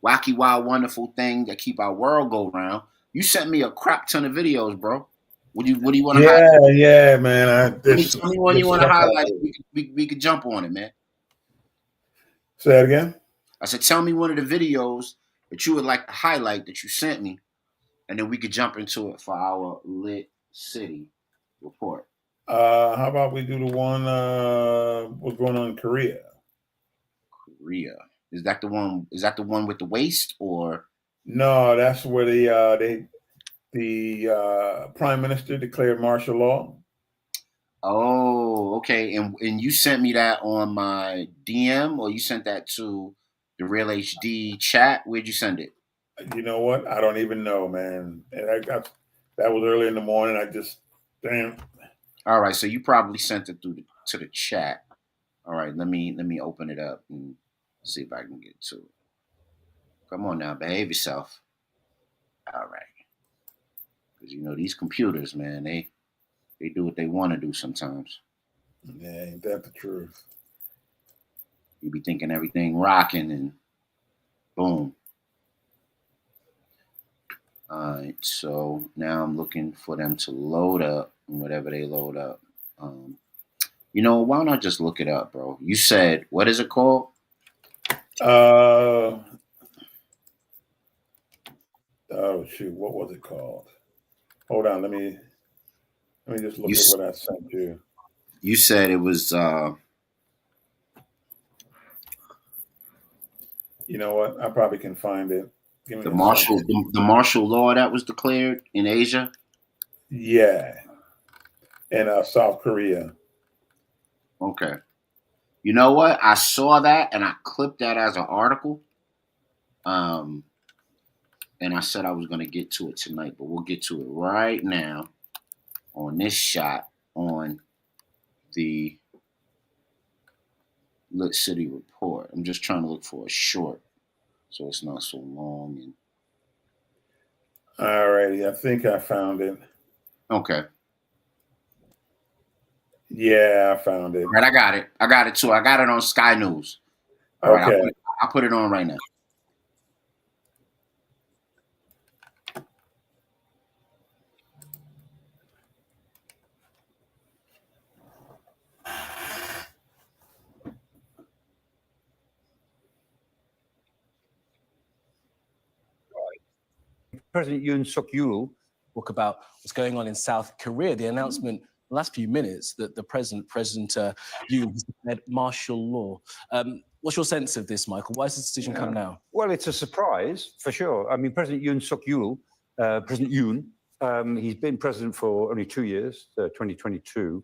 wacky, wild, wonderful thing that keep our world go round. You sent me a crap ton of videos, bro. What do you want to highlight? Yeah, man. Tell me one you want to highlight. We could jump on it, man. Say that again? I said, tell me one of the videos that you would like to highlight that you sent me and then we could jump into it for our lit city report. How about we do the one what's going on in Korea? Korea. Is that the one? Is that the one with the waste or? No, that's where the prime minister declared martial law. Oh, okay. And you sent me that on my DM, or you sent that to the Real HD chat? Where'd you send it? You know what? I don't even know, man. And that was early in the morning. I just damn. All right, so you probably sent it to the chat. All right, let me open it up and see if I can get to it. Come on now, behave yourself. All right, because these computers, man, they do what they want to do sometimes. Yeah, ain't that the truth? You be thinking everything rocking and boom. All right, so now I'm looking for them to load up, and whatever they load up. Why don't I just look it up, bro? You said, what is it called? Oh shoot, what was it called? Hold on, let me just look at what I sent you. You said it was. You know what? I probably can find it. The martial law that was declared in Asia. Yeah, in South Korea. Okay. You know what? I saw that and I clipped that as an article. And I said I was going to get to it tonight, but we'll get to it right now on this shot on the Lit City Report. I'm just trying to look for a short so it's not so long. All righty. I think I found it. Okay. Yeah, I found it. Right, I got it too. I got it on Sky News. All okay. Right, I'll put it on right now. President Yoon Suk Yeol talk about what's going on in South Korea. The announcement in the last few minutes that the President Yoon has declared martial law. What's your sense of this, Michael? Why has this decision come now? Well, it's a surprise for sure. I mean, President Yoon Suk Yeol, President Yoon, he's been president for only 2 years, 2022.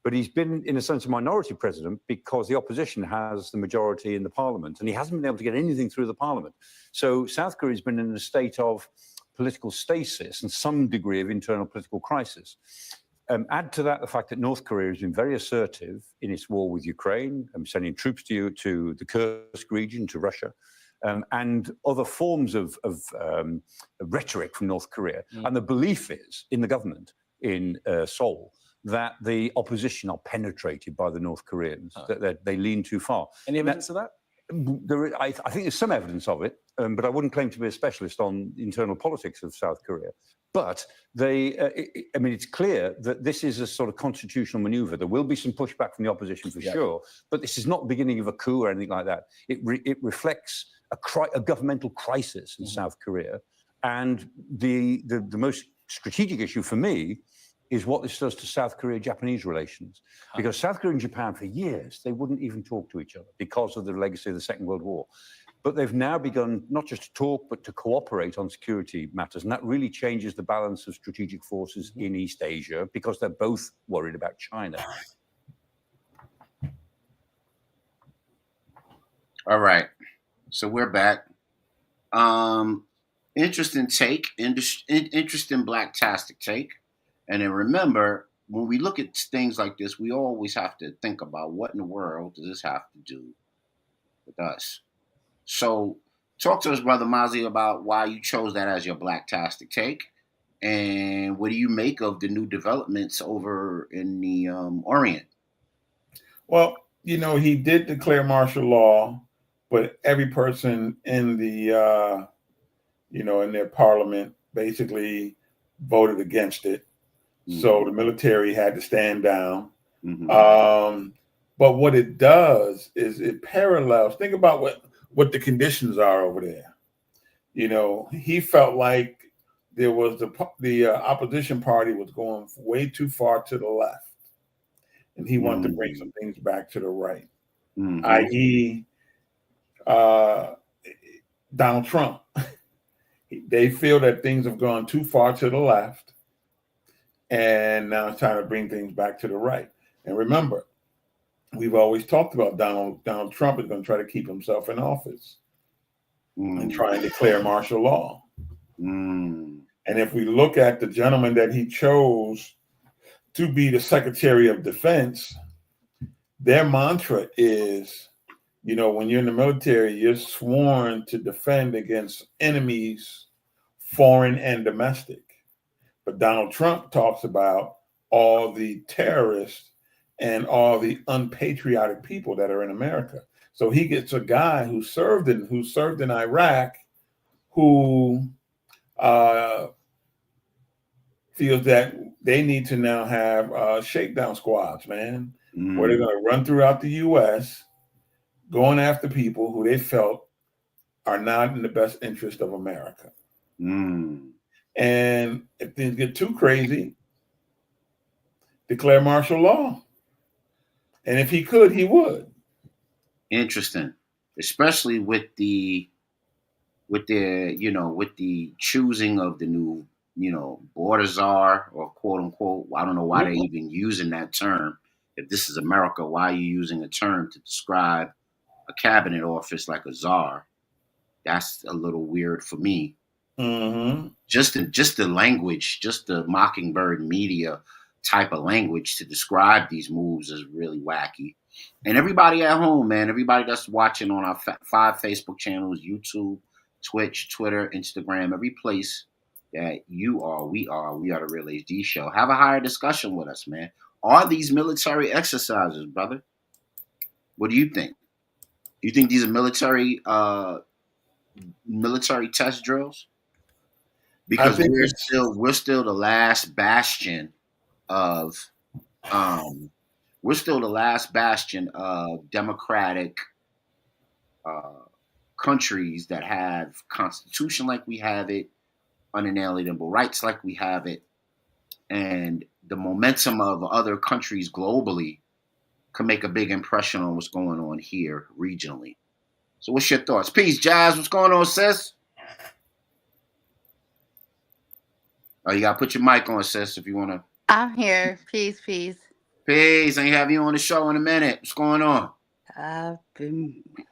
But he's been, in a sense, a minority president because the opposition has the majority in the parliament, and he hasn't been able to get anything through the parliament. So South Korea's been in a state of political stasis and some degree of internal political crisis. Add to that the fact that North Korea has been very assertive in its war with Ukraine, sending troops to the Kursk region, to Russia, and other forms of rhetoric from North Korea. And the belief is in the government in Seoul that the opposition are penetrated by the North Koreans, that they lean too far. Any evidence of that? I think there's some evidence of it, but I wouldn't claim to be a specialist on internal politics of South Korea. But it's clear that this is a sort of constitutional maneuver. There will be some pushback from the opposition for sure, but this is not the beginning of a coup or anything like that. It reflects a governmental crisis in South Korea. And the most strategic issue for me is what this does to South Korea-Japanese relations. Because South Korea and Japan, for years, they wouldn't even talk to each other because of the legacy of the Second World War. But they've now begun not just to talk, but to cooperate on security matters. And that really changes the balance of strategic forces in East Asia because they're both worried about China. All right. So we're back. Interesting take, interesting black-tastic take. And then remember, when we look at things like this, we always have to think about what in the world does this have to do with us. So talk to us, Brother Mozzie, about why you chose that as your black-tastic take. And what do you make of the new developments over in the Orient? Well, he did declare martial law, but every person in the, in their parliament basically voted against it. Mm-hmm. So the military had to stand down. Mm-hmm. But what it does is it parallels. Think about what the conditions are over there. He felt like there was the opposition party was going way too far to the left, and he wanted to bring some things back to the right, i.e., Donald Trump. They feel that things have gone too far to the left, and now it's time to bring things back to the right. And remember, we've always talked about Donald Trump is going to try to keep himself in office and try and declare martial law. And if we look at the gentleman that he chose to be the Secretary of Defense, their mantra is, you know, when you're in the military, you're sworn to defend against enemies, foreign and domestic. But Donald Trump talks about all the terrorists and all the unpatriotic people that are in America. So he gets a guy who served in Iraq, who feels that they need to now have shakedown squads, man, where they're going to run throughout the U.S. going after people who they felt are not in the best interest of America. And if things get too crazy, declare martial law. And if he could, he would. Interesting, especially with the choosing of the new, border czar, or quote unquote. I don't know why they're even using that term. If this is America, why are you using a term to describe a cabinet office like a czar? That's a little weird for me. Just the language, just the Mockingbird media type of language to describe these moves is really wacky. And everybody at home, man, everybody that's watching on our 5 Facebook channels, YouTube, Twitch, Twitter, Instagram, every place that we are the Real HD Show. Have a higher discussion with us, man. Are these military exercises, brother? What do you think? Do you think these are military test drills? Because we're still the last bastion of democratic countries that have constitution like we have it, unalienable rights like we have it, and the momentum of other countries globally can make a big impression on what's going on here regionally. So what's your thoughts? Peace, Jazz. What's going on, sis? Oh, you got to put your mic on, sis, if you want to. I'm here. Peace. Peace. Ain't have you on the show in a minute. What's going on?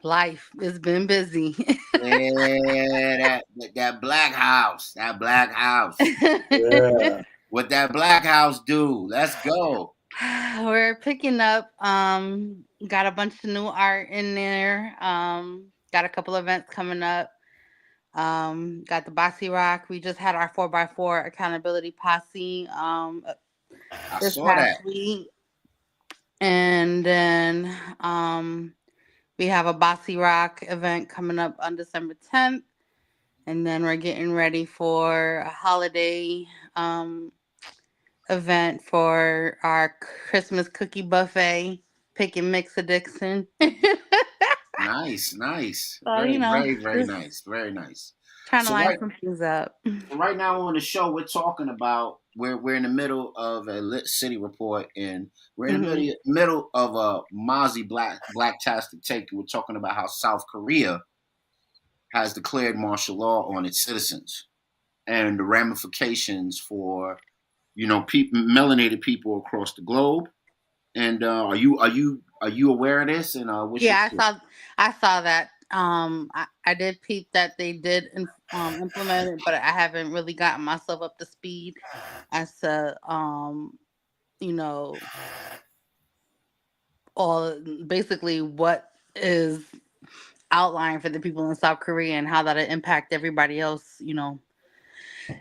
Life has been busy. Yeah, that black house. Yeah. What that black house do? Let's go. We're picking up. Got a bunch of new art in there. Got a couple events coming up. Got the Bossy Rock. We just had our 4x4 accountability posse this past week. And then we have a Bossy Rock event coming up on December 10th. And then we're getting ready for a holiday event for our Christmas cookie buffet, Pick and Mix Addiction. Nice. So, very nice. Very nice. Trying to line some things up. So right now on the show, we're talking about we're in the middle of a Lit City report, and we're in the middle of a Mozzie Blacktastic take. We're talking about how South Korea has declared martial law on its citizens and the ramifications for melanated people across the globe. And are you aware of this? And I saw that. I did peep that they did implement it, but I haven't really gotten myself up to speed as to all basically what is outlined for the people in South Korea and how that'll impact everybody else,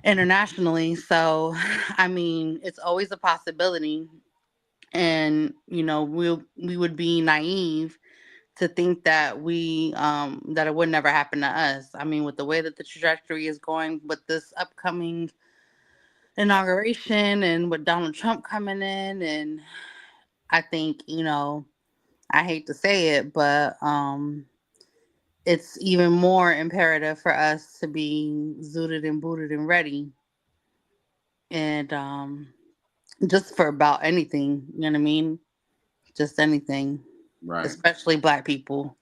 internationally. So, I mean, it's always a possibility, and we would be naive to think that that it would never happen to us. I mean, with the way that the trajectory is going with this upcoming inauguration and with Donald Trump coming in, and I think, I hate to say it, but it's even more imperative for us to be zooted and booted and ready and just for about anything, you know what I mean? Just anything, Right. especially Black people.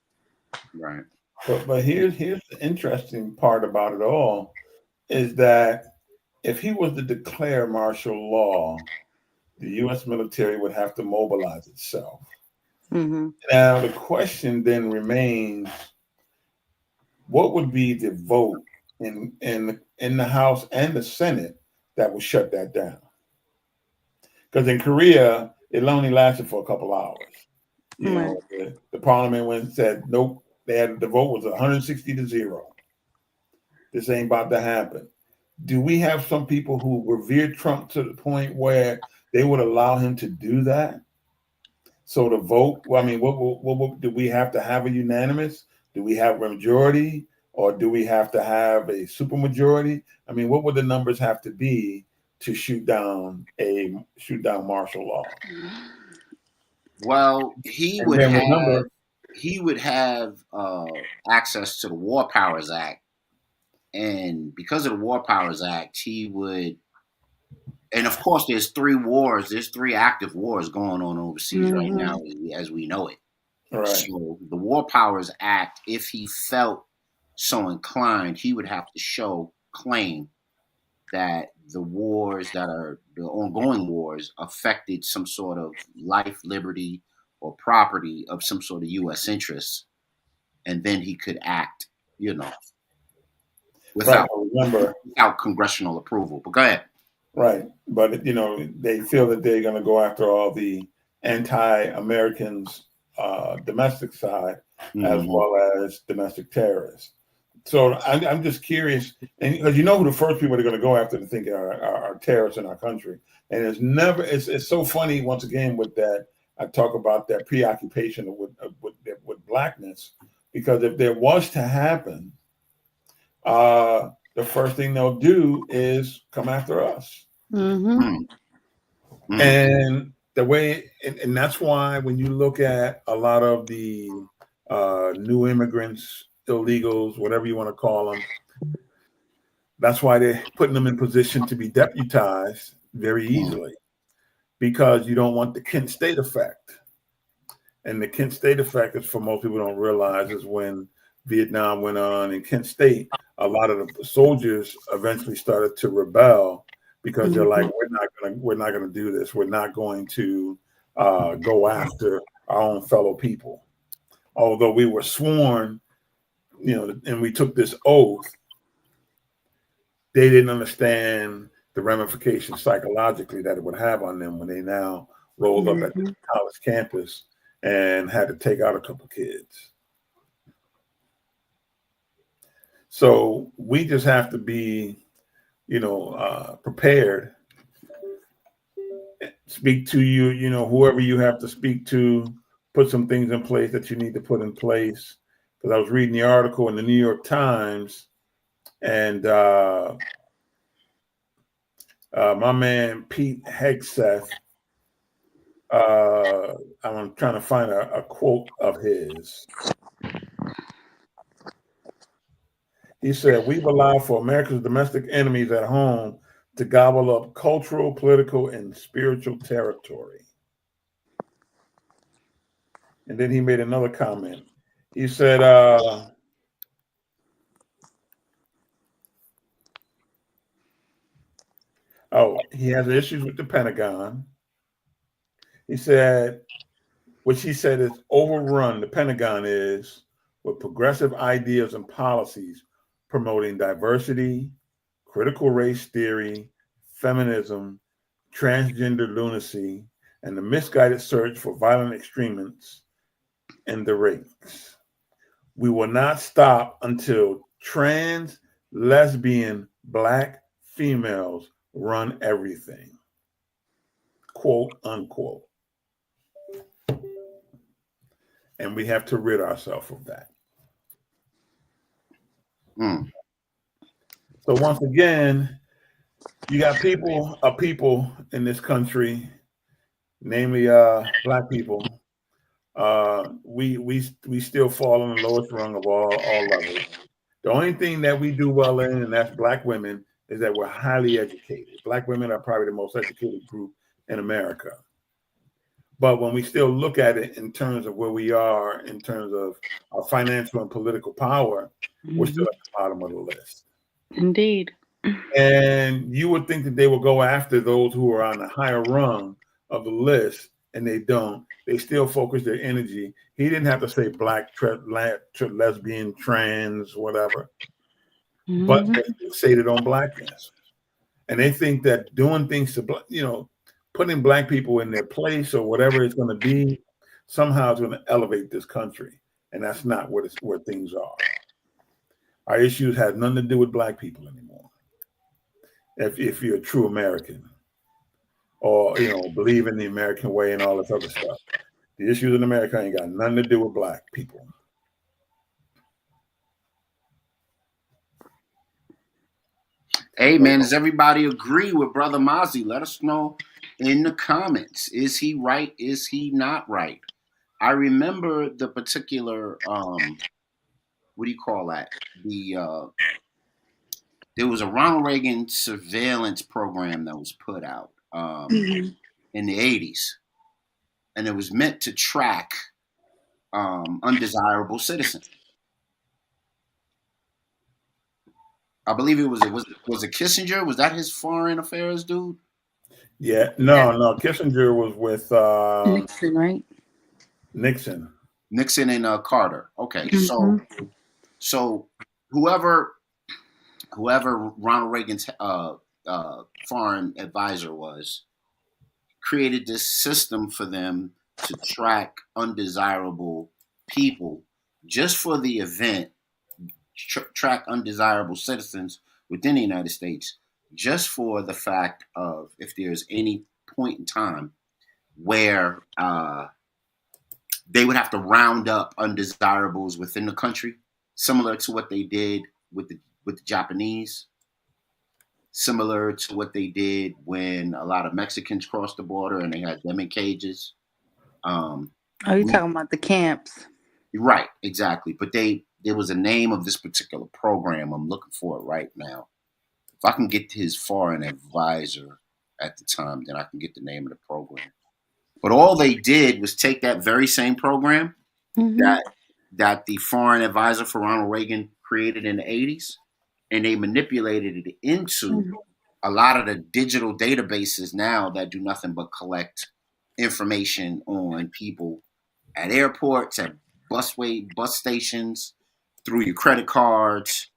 Right. But here's the interesting part about it all is that if he was to declare martial law, the U.S. military would have to mobilize itself. Mm-hmm. Now the question then remains: what would be the vote in the House and the Senate that would shut that down? Because in Korea, it only lasted for a couple hours. You know, the parliament went and said, nope, the vote was 160-0. This ain't about to happen. Do we have some people who revere Trump to the point where they would allow him to do that? So the vote, well, I mean, what do we have to have a unanimous? Do we have a majority, or do we have to have a supermajority? I mean, what would the numbers have to be to shoot down martial law? Well, he would have access to the War Powers Act, and because of the War Powers Act, he would. And of course, there's 3 wars. There's 3 active wars going on overseas right now, as we know it. Right. So the War Powers Act, if he felt so inclined, he would have to claim that the wars that are the ongoing wars affected some sort of life, liberty, or property of some sort of U.S. interest, and then he could act, without congressional approval. But go ahead. Right, but they feel that they're going to go after all the anti-Americans, domestic side, as well as domestic terrorists. So I'm just curious, and because who the first people they're going to go after to think are terrorists in our country, and it's so funny once again with that. I talk about that preoccupation with blackness, because if there was to happen, the first thing they'll do is come after us. And the way, and that's why when you look at a lot of the new immigrants, illegals, whatever you want to call them, that's why they're putting them in position to be deputized very easily, because you don't want the Kent State effect. And the Kent State effect is, for most people don't realize, is when Vietnam went on in Kent State, a lot of the soldiers eventually started to rebel, because they're like, we're not gonna do this. We're not going to go after our own fellow people. Although we were sworn, and we took this oath, they didn't understand the ramifications psychologically that it would have on them when they now rolled up at the college campus and had to take out a couple kids. So we just have to be, prepared. Speak to whoever you have to speak to, put some things in place that you need to put in place. Because I was reading the article in the New York Times, and my man Pete Hegseth, I'm trying to find a quote of his. He said, "We've allowed for America's domestic enemies at home to gobble up cultural, political, and spiritual territory." And then he made another comment. He said, he has issues with the Pentagon. He said, which he said is overrun, the Pentagon is, with progressive ideas and policies promoting diversity, critical race theory, feminism, transgender lunacy, and the misguided search for violent extremists in the ranks. We will not stop until trans, lesbian, Black females run everything. Quote, unquote. And we have to rid ourselves of that. So once again, you got people in this country, namely Black people. We still fall on the lowest rung of all levels. The only thing that we do well in, and that's Black women, is that we're highly educated. Black women are probably the most educated group in America. But when we still look at it in terms of where we are, in terms of our financial and political power, we're still at the bottom of the list. Indeed. And you would think that they will go after those who are on the higher rung of the list, and they don't. They still focus their energy. He didn't have to say black, lesbian, trans, whatever, but they fixated on blackness. And they think that doing things to, putting black people in their place or whatever it's going to be, somehow it's going to elevate this country. And that's not where things are. Our issues have nothing to do with black people anymore. If you're a true American or, believe in the American way and all this other stuff, the issues in America ain't got nothing to do with black people. Hey, man, does everybody agree with Brother Mozzie? Let us know in the comments. Is he right? Is he not right? I remember the particular, what do you call that? There was a Ronald Reagan surveillance program that was put out in the 80s. And it was meant to track undesirable citizens. I believe it was it Kissinger? Was that his foreign affairs dude? Yeah, no. Kissinger was with Nixon, right? Nixon and Carter. Okay, so whoever Ronald Reagan's foreign advisor was, created this system for them to track undesirable people just for the event. Track undesirable citizens within the United States just for the fact of if there's any point in time where they would have to round up undesirables within the country, similar to what they did with the Japanese, similar to what they did when a lot of Mexicans crossed the border and they had them in cages. Are you talking about the camps? Right, exactly. But there was a name of this particular program. I'm looking for it right now. If I can get his foreign advisor at the time, then I can get the name of the program. But all they did was take that very same program that the foreign advisor for Ronald Reagan created in the 80s, and they manipulated it into a lot of the digital databases now that do nothing but collect information on people at airports, at bus stations, through your credit cards.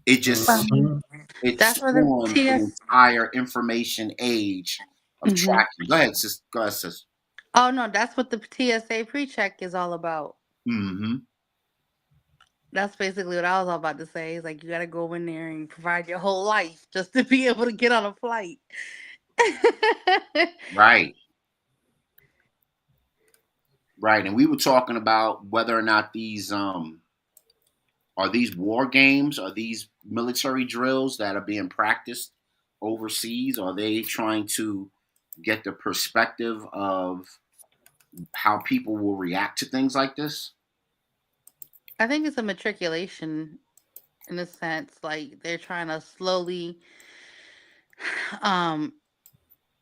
It just it's spawned an entire information age of tracking. Go ahead, sis. Oh no, that's what the TSA pre-check is all about. That's basically what I was all about to say. It's like you got to go in there and provide your whole life just to be able to get on a flight. Right. And we were talking about whether or not these are these war games, are these military drills that are being practiced overseas? Are they trying to get the perspective of how people will react to things like this? I think it's a matriculation in a sense. Like they're trying to slowly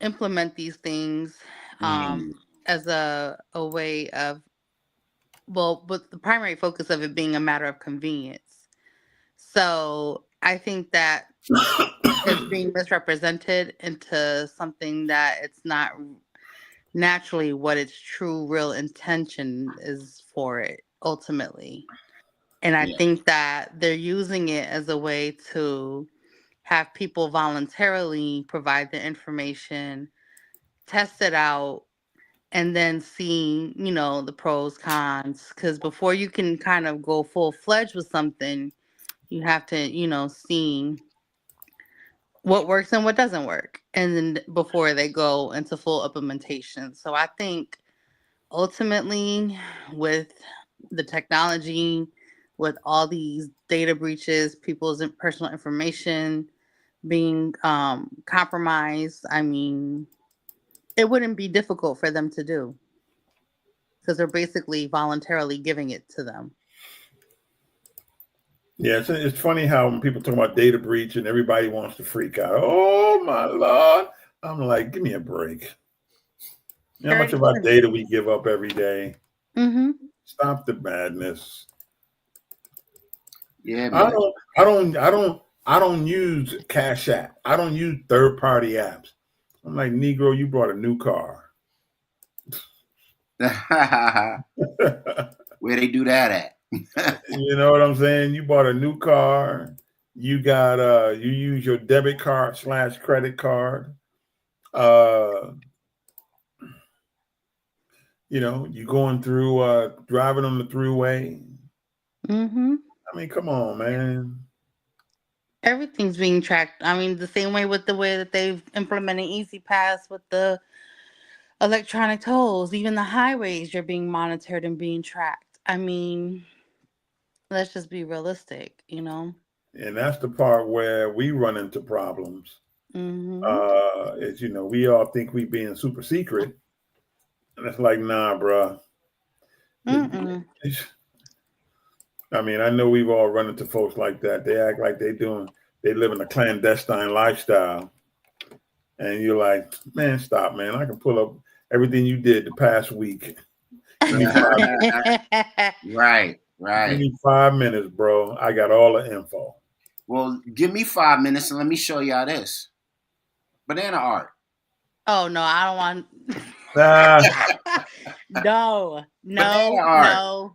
implement these things as a way of, but the primary focus of it being a matter of convenience. So I think that it's being misrepresented into something that it's not naturally what its true real intention is for it ultimately. And I think that they're using it as a way to have people voluntarily provide the information, test it out, and then see, the pros, cons. Because before you can kind of go full-fledged with something, you have to, see what works and what doesn't work. And then before they go into full implementation. So I think ultimately with the technology, with all these data breaches, people's personal information being compromised, I mean, it wouldn't be difficult for them to do because they're basically voluntarily giving it to them. Yeah, it's funny how when people talk about data breach and everybody wants to freak out. Oh my Lord. I'm like, give me a break. You know how much of our data we give up every day? Mm-hmm. Stop the madness. Yeah, man. I don't use Cash App. I don't use third-party apps. I'm like, Negro, you brought a new car. Where they do that at? You know what I'm saying? You bought a new car. You got you use your debit card / credit card. You know, you going through driving on the throughway. Mm-hmm. I mean, come on, man. Everything's being tracked. I mean, the same way with the way that they've implemented Easy Pass with the electronic tolls, even the highways, you're being monitored and being tracked. I mean, let's just be realistic, you know? And that's the part where we run into problems. Mm-hmm. Is, you know, we all think we being super secret. And it's like, nah, bruh. Mm-mm. I mean, I know we've all run into folks like that. They act like they live in a clandestine lifestyle. And you're like, man, stop, man. I can pull up everything you did the past week. Give me 5 Right. Give me 5 minutes, bro. I got all the info. Well, give me 5 minutes and let me show y'all this. Banana art. Oh no, I don't want.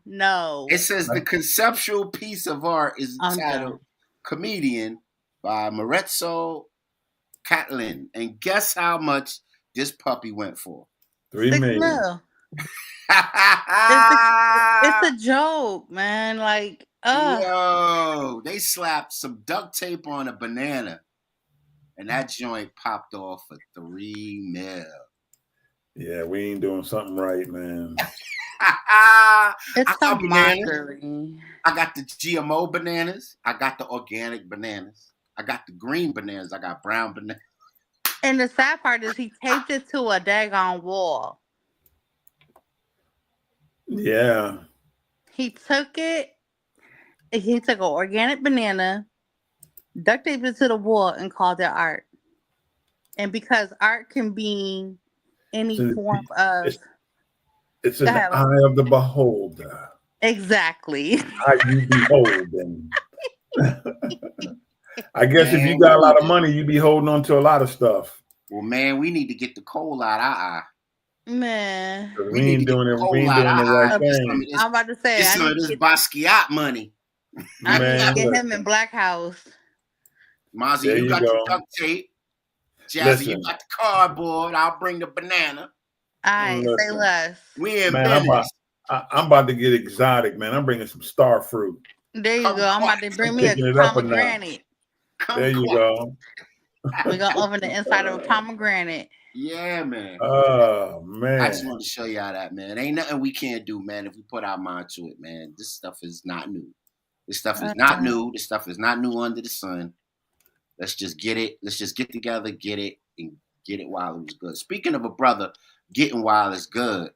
No. It says the conceptual piece of art is entitled "Comedian" by Maurizio Cattelan, and guess how much this puppy went for? $3 million. It's a joke, man. Like, yo, they slapped some duct tape on a banana, and that joint popped off for $3 million. Yeah, we ain't doing something right, man. It's some mockery. I got the GMO bananas. I got the organic bananas. I got the green bananas. I got brown bananas. And the sad part is he taped it to a daggone wall. Yeah. He took an organic banana, duct taped it to the wall, and called it art. And because art can be any form of... It's in the eye of the beholder. Exactly. How you beholden. I guess if you got a lot of money, you be holding on to a lot of stuff. Well, man, we need to get the coal out our eye. Man, we ain't doing it. We ain't doing the right thing. I'm about to say, I need this Basquiat money. I need to get him in Black House. Mozzie, you got the duct tape. Jazzy, you got the cardboard. I'll bring the banana. All right, say less. We in business. I'm about to get exotic, man. I'm bringing some star fruit. There you go. I'm about to bring me a pomegranate. There you go. We're going to open the inside of a pomegranate. Yeah, man. Oh, man. I just want to show y'all that, man. Ain't nothing we can't do, man, if we put our mind to it, man. This stuff is not new. This stuff is not new. This stuff is not new under the sun. Let's just get it. Let's just get together, get it, and get it while it was good. Speaking of a brother getting while it's good,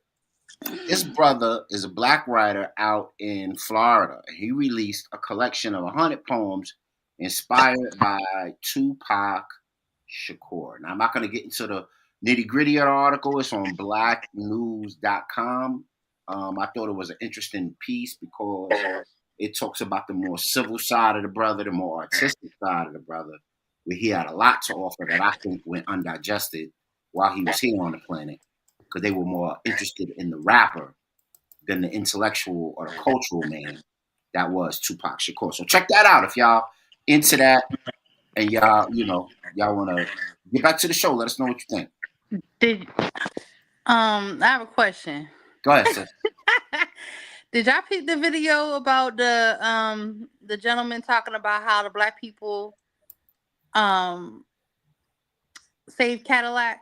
this brother is a black writer out in Florida. He released a collection of 100 poems inspired by Tupac Shakur. Now, I'm not going to get into the nitty-gritty of the article. It's on blacknews.com. I thought it was an interesting piece because it talks about the more civil side of the brother, the more artistic side of the brother, where he had a lot to offer that I think went undigested while he was here on the planet, because they were more interested in the rapper than the intellectual or the cultural man that was Tupac Shakur. So check that out if y'all into that and y'all want to get back to the show. Let us know what you think. I have a question. Go ahead, sis. Did y'all peep the video about the gentleman talking about how the black people saved Cadillac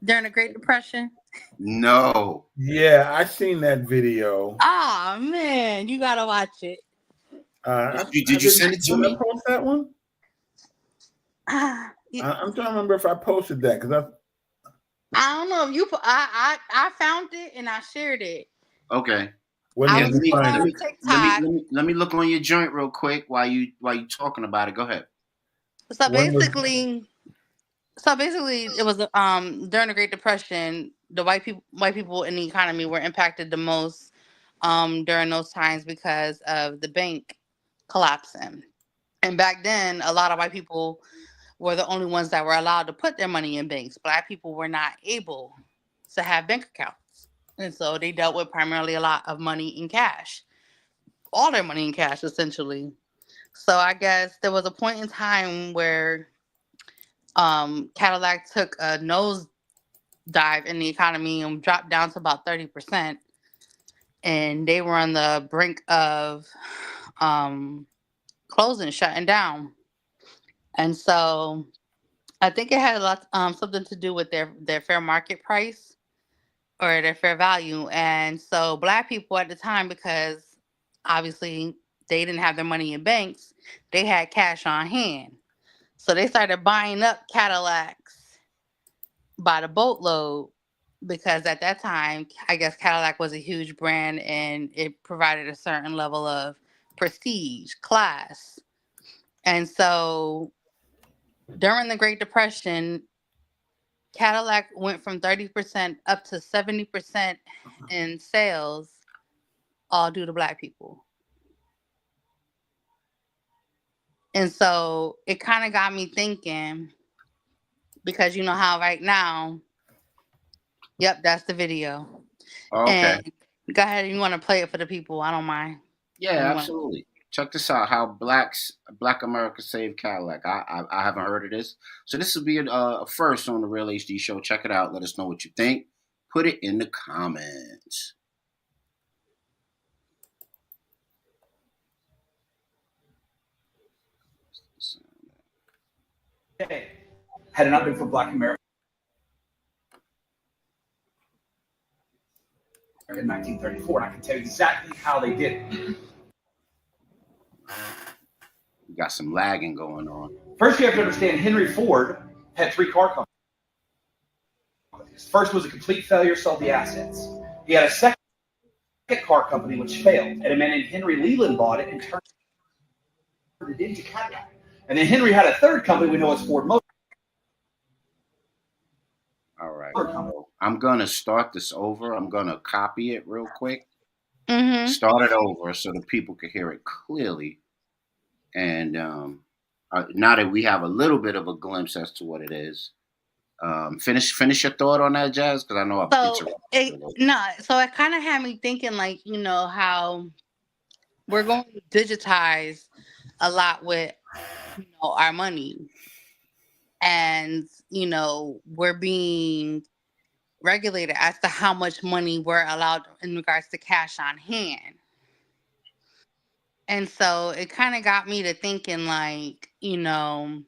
during the Great Depression? No. Yeah, I seen that video. Oh man, you gotta watch it. Did you send it to me? Did I post that one? I'm trying to remember if I posted that because I don't know if you. I found it and I shared it. Okay. When I did was you find on it? TikTok. Let me look on your joint real quick while you talking about it. Go ahead. So When was basically, it was during the Great Depression. The white people in the economy were impacted the most during those times because of the bank collapsing. And back then, a lot of white people were the only ones that were allowed to put their money in banks. Black people were not able to have bank accounts. And so they dealt with primarily a lot of money in cash, all their money in cash, essentially. So I guess there was a point in time where Cadillac took a nose dive in the economy and dropped down to about 30%. And they were on the brink of closing, shutting down. And so I think it had a lot something to do with their fair market price or their fair value. And so black people at the time, because obviously they didn't have their money in banks, they had cash on hand. So they started buying up Cadillacs by the boatload because at that time, I guess Cadillac was a huge brand and it provided a certain level of prestige, class. And so during the Great Depression, Cadillac went from 30% up to 70% in sales, all due to black people. And so it kind of got me thinking, because you know how right now, yep, that's the video. Okay. And go ahead, you want to play it for the people? I don't mind. Yeah, absolutely. Check this out. How Black America saved Cadillac. I haven't heard of this, so this will be a first on the Real HD show. Check it out. Let us know what you think. Put it in the comments. Had it not been for Black America in 1934, and I can tell you exactly how they did it. We got some lagging going on. First, you have to understand Henry Ford had 3 car companies. First was a complete failure, sold the assets. He had a second car company which failed, and a man named Henry Leland bought it and turned it into Cadillac. And then Henry had a third company we know as Ford Motors. All right. I'm going to start this over. I'm going to copy it real quick. Mm-hmm. Start it over so the people can hear it clearly. And now that we have a little bit of a glimpse as to what it is, finish your thought on that, Jazz, because I know I've interrupted. So it kind of had me thinking, like, you know, how we're going to digitize a lot with, you know, our money, and you know, we're being regulated as to how much money we're allowed in regards to cash on hand. And so it kind of got me to thinking, like, you know,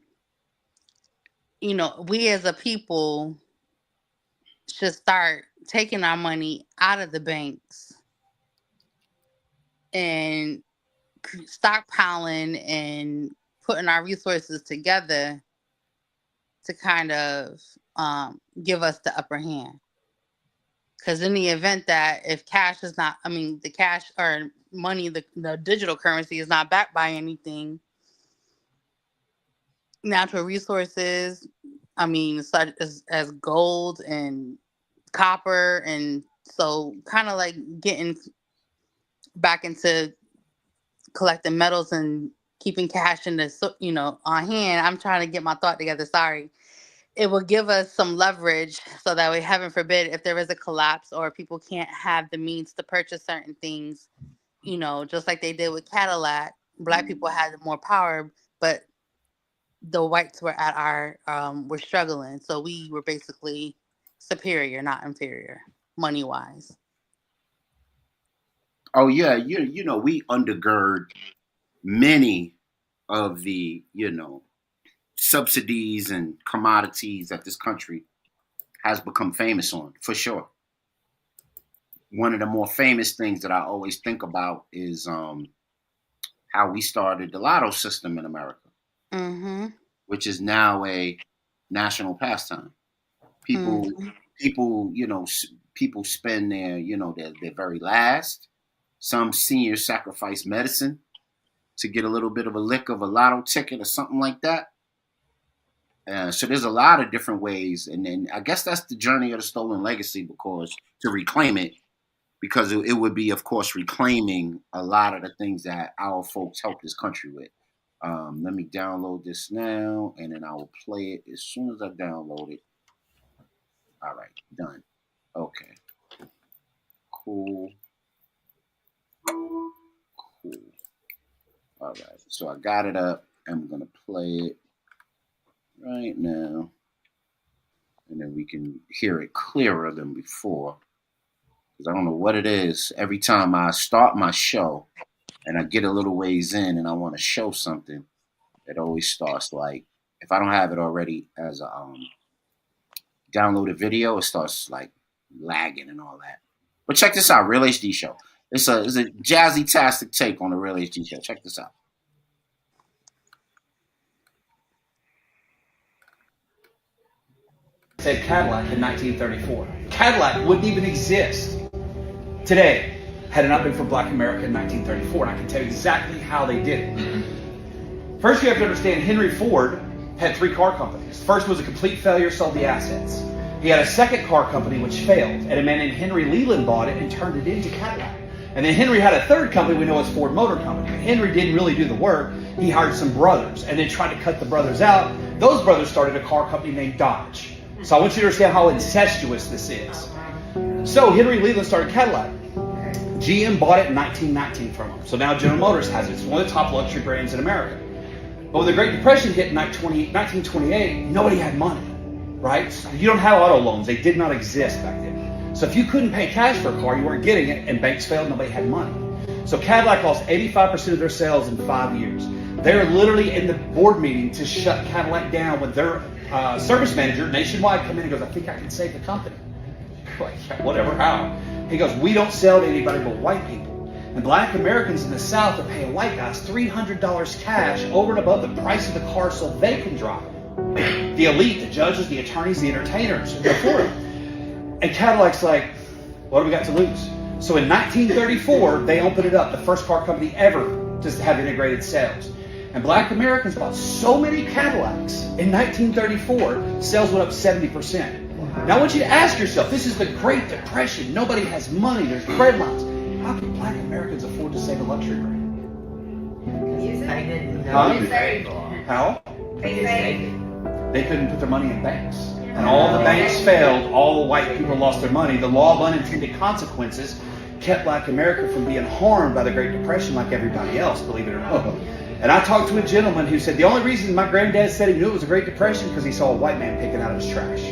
we as a people should start taking our money out of the banks and stockpiling and putting our resources together to kind of give us the upper hand. Because in the event that if cash is not, I mean, the cash or money, the digital currency is not backed by anything, natural resources, I mean, such as gold and copper, and so kind of like getting back into collecting metals and keeping cash in the, you know, on hand. I'm trying to get my thought together. Sorry. It will give us some leverage so that way, heaven forbid, if there is a collapse or people can't have the means to purchase certain things, you know, just like they did with Cadillac, black people had more power, but the whites were at our, were struggling. So we were basically superior, not inferior, money wise. Oh yeah, you know, we undergird many of the, you know, subsidies and commodities that this country has become famous on, for sure. One of the more famous things that I always think about is how we started the lotto system in America, which is now a national pastime. People, you know, people spend their, you know, their very last some senior sacrifice medicine to get a little bit of a lick of a lotto ticket or something like that. So there's a lot of different ways. And then I guess that's the journey of the stolen legacy, because to reclaim it, because it would be, of course, reclaiming a lot of the things that our folks helped this country with. Let me download this now, and then I will play it as soon as I download it. All right, done. Okay. Cool. All right, so I got it up. I'm going to play it right now, and then we can hear it clearer than before, because I don't know what it is. Every time I start my show and I get a little ways in and I want to show something, it always starts like, if I don't have it already as a downloaded video, it starts like lagging and all that. But check this out, Real HD Show. It's a jazzy-tastic take on the Real HD Show. Check this out. Said Cadillac in 1934. Cadillac wouldn't even exist today had it not been for Black America in 1934. And I can tell you exactly how they did it. First, you have to understand Henry Ford had 3 car companies. First was a complete failure, sold the assets. He had a second car company which failed, and a man named Henry Leland bought it and turned it into Cadillac. And then Henry had a third company we know as Ford Motor Company. But Henry didn't really do the work. He hired some brothers and then tried to cut the brothers out. Those brothers started a car company named Dodge. So I want you to understand how incestuous this is. So Henry Leland started Cadillac. GM bought it in 1919 from him. So now General Motors has it. It's one of the top luxury brands in America. But when the Great Depression hit in 1928, nobody had money, right? So you don't have auto loans. They did not exist back then. So if you couldn't pay cash for a car, you weren't getting it, and banks failed, nobody had money. So Cadillac lost 85% of their sales in 5 years. They're literally in the board meeting to shut Cadillac down with their service manager nationwide come in and goes, I think I can save the company. Like, yeah, whatever, how? He goes, we don't sell to anybody but white people. And Black Americans in the South are paying white guys $300 cash over and above the price of the car so they can drive it. The elite, the judges, the attorneys, the entertainers, they're for it. And Cadillac's like, what do we got to lose? So in 1934, they opened it up, the first car company ever to have integrated sales. And Black Americans bought so many Cadillacs in 1934, sales went up 70%. Now I want you to ask yourself, this is the Great Depression. Nobody has money. There's bread lines. How can Black Americans afford to save a luxury brand? How? They couldn't put their money in banks. And all the banks failed. All the white people lost their money. The law of unintended consequences kept Black America from being harmed by the Great Depression like everybody else, believe it or not. And I talked to a gentleman who said the only reason my granddad said he knew it was a Great Depression because he saw a white man picking out his trash.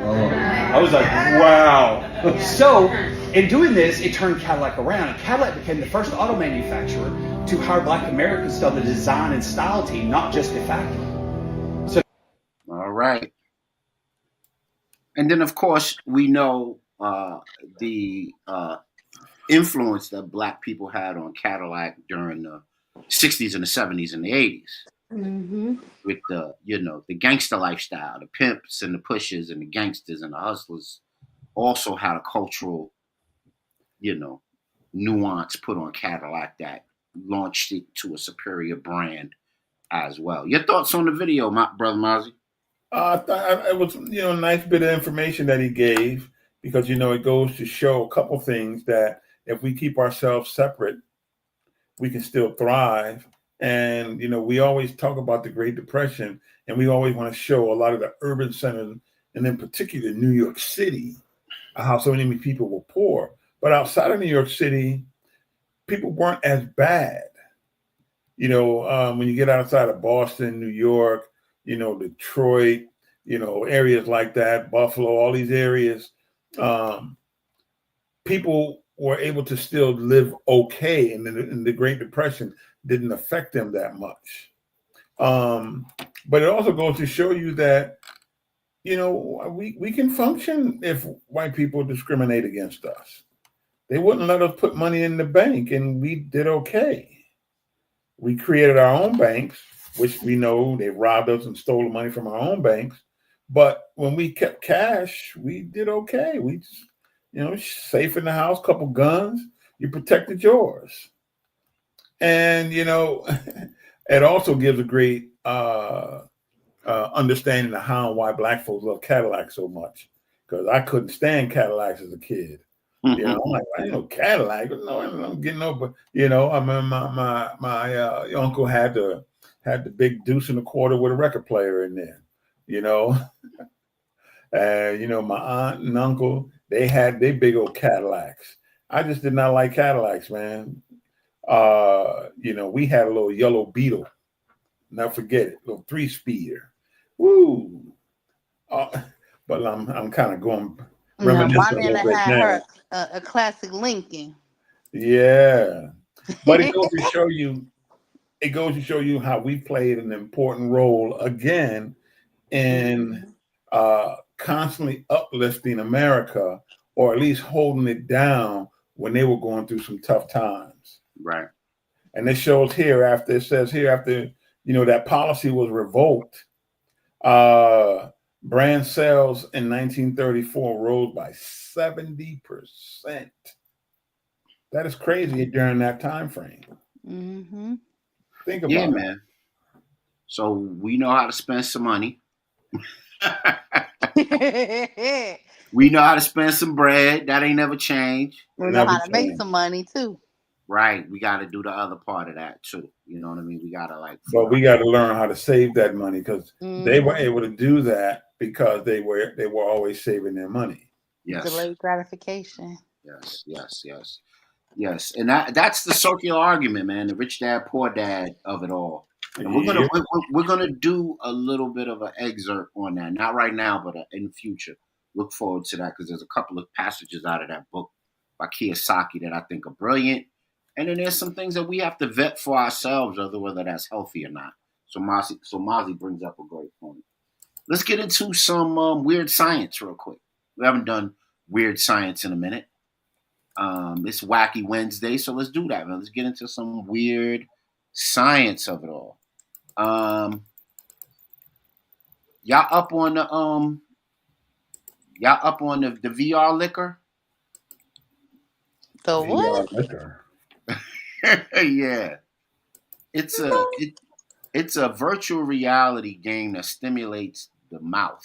I was like, wow. So in doing this, it turned Cadillac around. And Cadillac became the first auto manufacturer to hire Black Americans on the design and style team, not just the factory. So, all right. And then, of course, we know the influence that Black people had on Cadillac during the 60s and the 70s and the 80s. Mm-hmm. With the, the gangster lifestyle, the pimps and the pushers and the gangsters and the hustlers also had a cultural, nuance put on Cadillac that launched it to a superior brand as well. Your thoughts on the video, my brother Mozzie? It was, a nice bit of information that he gave because, it goes to show a couple things that if we keep ourselves separate, we can still thrive. And, we always talk about the Great Depression and we always want to show a lot of the urban centers and in particular New York City, how so many people were poor. But outside of New York City, people weren't as bad. When you get outside of Boston, New York, Detroit, areas like that, Buffalo, all these areas, people were able to still live okay. And the Great Depression didn't affect them that much. But it also goes to show you that, we can function if white people discriminate against us. They wouldn't let us put money in the bank and we did okay. We created our own banks, which we know they robbed us and stole the money from our own banks. But when we kept cash, we did okay. We just, safe in the house, couple guns. you protected yours. And, you know, it also gives a great understanding of how and why black folks love Cadillacs so much. Because I couldn't stand Cadillacs as a kid. You know, I'm like, I ain't no Cadillac. No, I'm getting over. You know, I mean, my uncle had the big deuce and a quarter with a record player in there. You know, and you know, my aunt and uncle, they had their big old Cadillacs. I just did not like Cadillacs, man. You know, we had a little yellow Beetle. Never forget it, little 3-speeder. Woo! But I'm kind of going reminiscing Bonnie right had now. her a classic Lincoln. Yeah, but it goes to show you. It goes to show you how we played an important role again in constantly uplifting America, or at least holding it down when they were going through some tough times. Right. And it shows here after you know, that policy was revoked. Brand sales in 1934 rose by 70%. That is crazy during that time frame. Mm-hmm. Think about Yeah, it. man. So we know how to spend some money. We know how to spend some bread. That ain't never changed. We know how to make some money too. Right. We got to do the other part of that too. You know what I mean? We got to like. But we got to learn how to save that money, because they were able to do that because they were always saving their money. Yes. Delayed gratification. Yes. And that's the circular argument, man. The rich dad, poor dad of it all. And we're gonna do a little bit of an excerpt on that. Not right now, but in the future. Look forward to that, because there's a couple of passages out of that book by Kiyosaki that I think are brilliant. And then there's some things that we have to vet for ourselves, whether that's healthy or not. So Mazi brings up a great point. Let's get into some weird science real quick. We haven't done weird science in a minute. It's Wacky Wednesday, so let's do that, man. Let's get into some weird science of it all. Y'all up on the VR liquor? The what? VR liquor. Yeah. It's a virtual reality game that stimulates the mouth.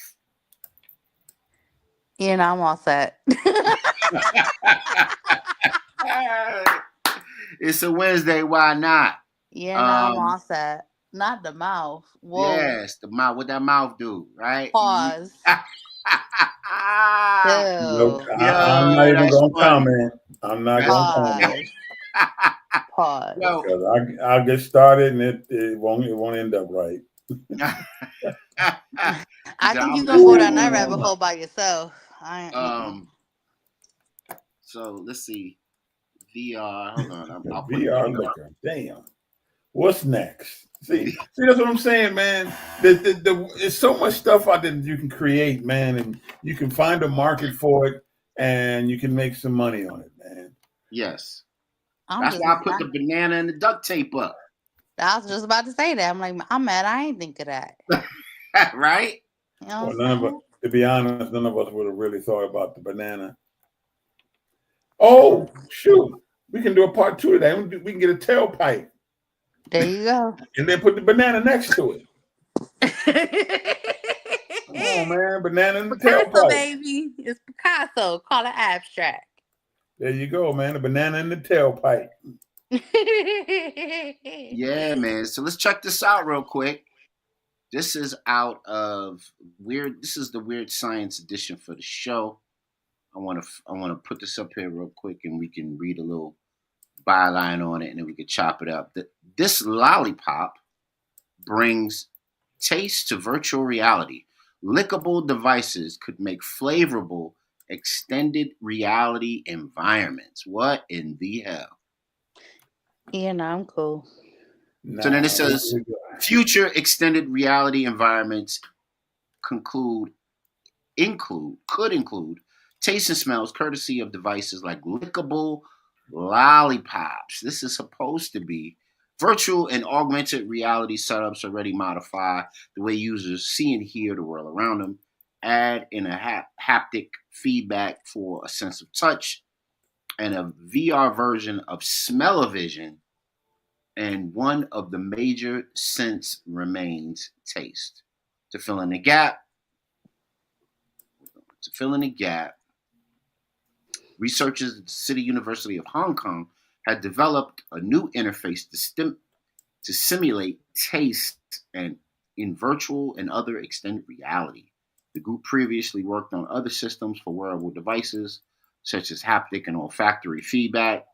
You know, I'm all set. It's a Wednesday, why not? Yeah, I'm all set. Not the mouth. Whoa. Yes, the mouth. What that mouth do, right? Pause. Nope, I'm not even going to comment. I'm not going to comment. Pause. Because I'll get started and it won't end up right. I think you're gonna go down that rabbit hole by yourself. So let's see. VR. Hold on. I'll VR liquor. Damn. What's next? See, that's what I'm saying, man. There's so much stuff out there that you can create, man, and you can find a market for it, and you can make some money on it, man. Yes. That's why I put the banana and the duct tape up. I was just about to say that. I'm like, I'm mad. I ain't think of that. Right? You know Well, to be honest, none of us would have really thought about the banana. Oh, shoot. We can do a part 2 of that. We can get a tailpipe. There you go. And then put the banana next to it. Come on, man. Banana in the tailpipe. Baby. It's Picasso. Call it abstract. There you go, man. A banana in the tailpipe. Yeah, man. So let's check this out real quick. This is out of This is the Weird Science edition for the show. I want to put this up here real quick, and we can read a little byline on it, and then we can chop it up. This lollipop brings taste to virtual reality. Lickable devices could make flavorable extended reality environments. What in the hell? Yeah, no, I'm cool. So then it says future extended reality environments could include taste and smells courtesy of devices like lickable lollipops. This is supposed to be virtual and augmented reality setups already modify the way users see and hear the world around them, add in a haptic feedback for a sense of touch, and a VR version of Smell-O-Vision, and one of the major sense remains taste. To fill in the gap, researchers at the City University of Hong Kong had developed a new interface to simulate taste and in virtual and other extended reality. The group previously worked on other systems for wearable devices, such as haptic and olfactory feedback.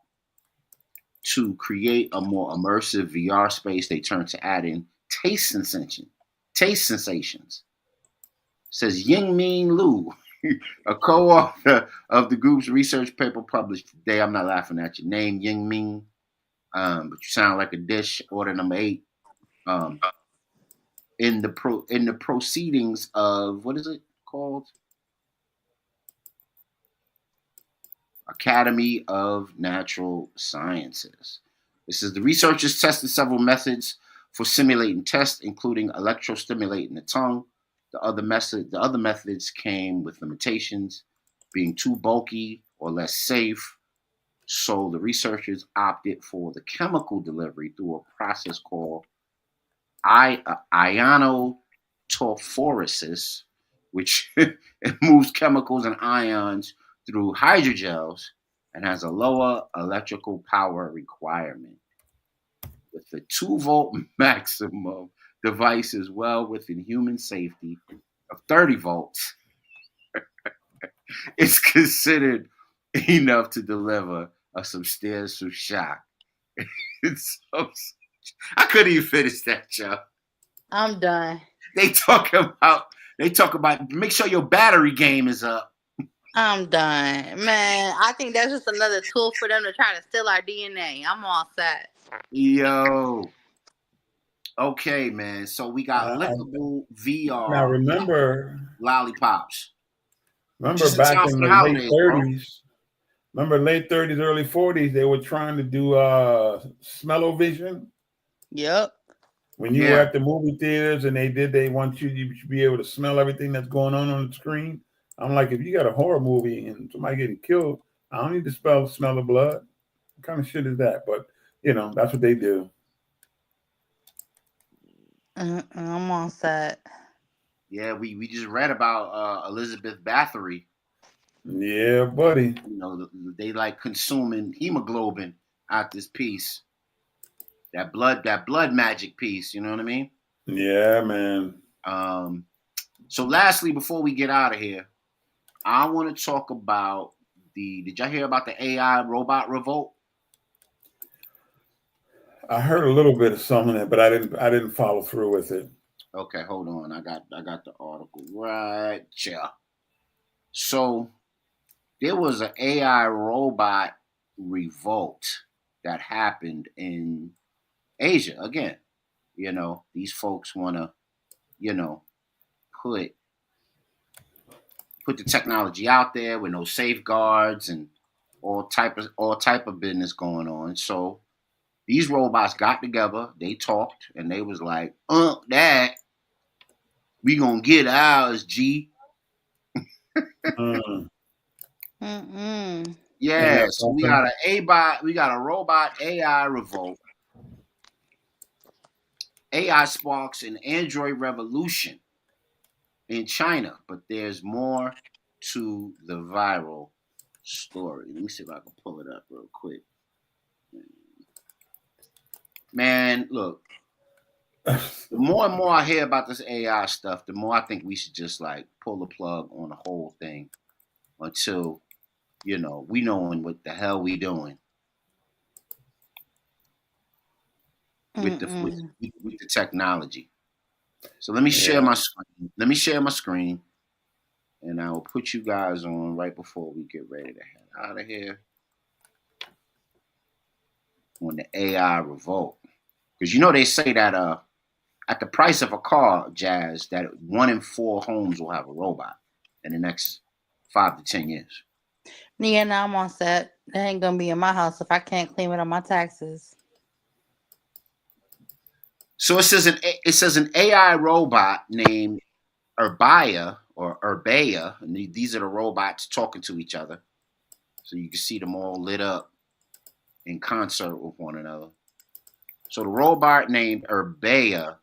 To create a more immersive VR space, they turned to add in taste sensations. Says Yingming Lu, a co-author of the group's research paper published today. I'm not laughing at your name, Yingming, but you sound like a dish. Order number 8. In the proceedings of, what is it called? Academy of Natural Sciences. This is the researchers tested several methods for simulating tests, including electrostimulating the tongue. The other methods came with limitations, being too bulky or less safe. So the researchers opted for the chemical delivery through a process called ionotophoresis, which moves chemicals and ions through hydrogels and has a lower electrical power requirement. With the 2-volt maximum, device is well within human safety of 30 volts. It's considered enough to deliver a substantial shock. It's so, I couldn't even finish that, Joe. I'm done. They talk about make sure your battery game is up. I'm done, man. I think that's just another tool for them to try to steal our DNA. I'm all set. Yo. Okay, man. So we got lickable VR. Now remember lollipops. Remember back in the late 30s. Remember late 30s, early 40s, they were trying to do Smell-O-Vision. Yep. When you were at the movie theaters and they want you should be able to smell everything that's going on the screen. I'm like, if you got a horror movie and somebody getting killed, I don't need to smell the blood. What kind of shit is that? But, that's what they do. I'm all set. Yeah, we just read about Elizabeth Bathory. Yeah, buddy. They like consuming hemoglobin out this piece. That blood magic piece, you know what I mean? Yeah, man. So lastly, before we get out of here, I want to talk about did y'all hear about the AI robot revolt? I heard a little bit of some of it, but I didn't follow through with it. Okay, hold on. I got the article right here. So there was an AI robot revolt that happened in Asia. Again, these folks want to, put the technology out there with no safeguards and all type of business going on. So these robots got together, they talked, and they was like, that we gonna get ours, G. Yeah, so we got a robot AI revolt. AI sparks an Android revolution in China, but there's more to the viral story. Let me see if I can pull it up real quick. Man, look, the more and more I hear about this AI stuff, the more I think we should just like pull the plug on the whole thing until, we knowing what the hell we doing with the technology. So let me share my screen. And I will put you guys on right before we get ready to head out of here on the AI revolt. Because they say that at the price of a car, Jazz, that 1 in 4 homes will have a robot in the next 5 to 10 years. Yeah, now I'm all set. That ain't gonna be in my house if I can't claim it on my taxes. So it says an AI robot named Urbaya or Urbaya, and these are the robots talking to each other, So you can see them all lit up in concert with one another. So the robot named Urbaya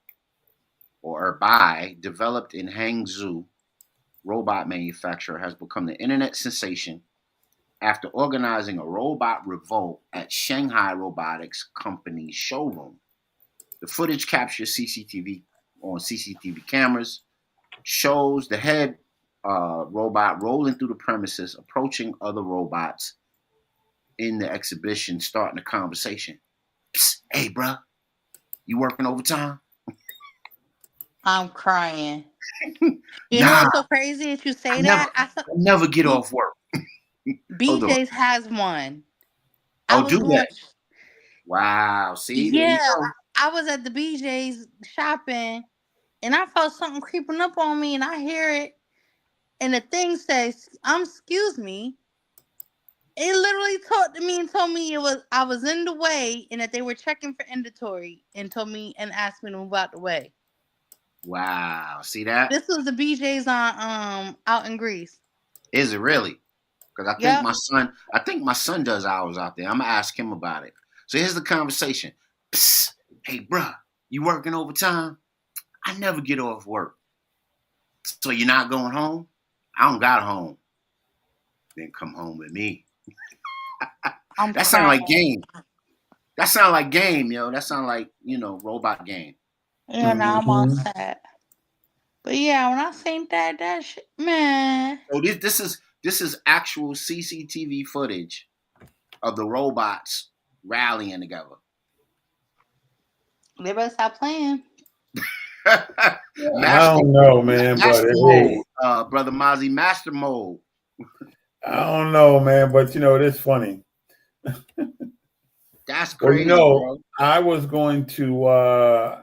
or Urbai, developed in Hangzhou robot manufacturer, has become the internet sensation after organizing a robot revolt at Shanghai Robotics Company's showroom. The footage captures CCTV cameras, shows the head robot rolling through the premises, approaching other robots in the exhibition, starting a conversation. Psst, hey, bruh, you working overtime? I'm crying. You know what's so crazy that you say that? I never get off work. BJ's has one. Oh, do that. Wow. See? Yeah, I was at the BJ's shopping, and I felt something creeping up on me, and I hear it, and the thing says, excuse me. It literally talked to me and told me I was in the way, and that they were checking for inventory, and told me and asked me to move out the way. Wow. See that? This was the BJ's on out in Greece. Is it really? Because I think my son does hours out there. I'm gonna ask him about it. So here's the conversation. Psst, hey, bruh, you working overtime? I never get off work. So you're not going home? I don't got a home. Then come home with me. That sound like game. That sound like game, yo. That sound like, robot game. Yeah, now I'm all set. But yeah, when I seen that shit, man. So this is actual CCTV footage of the robots rallying together. They better stop playing. I don't know, man. But Brother Mozzie, master mode. I don't know, man, but it is funny. That's crazy. Well, I was going to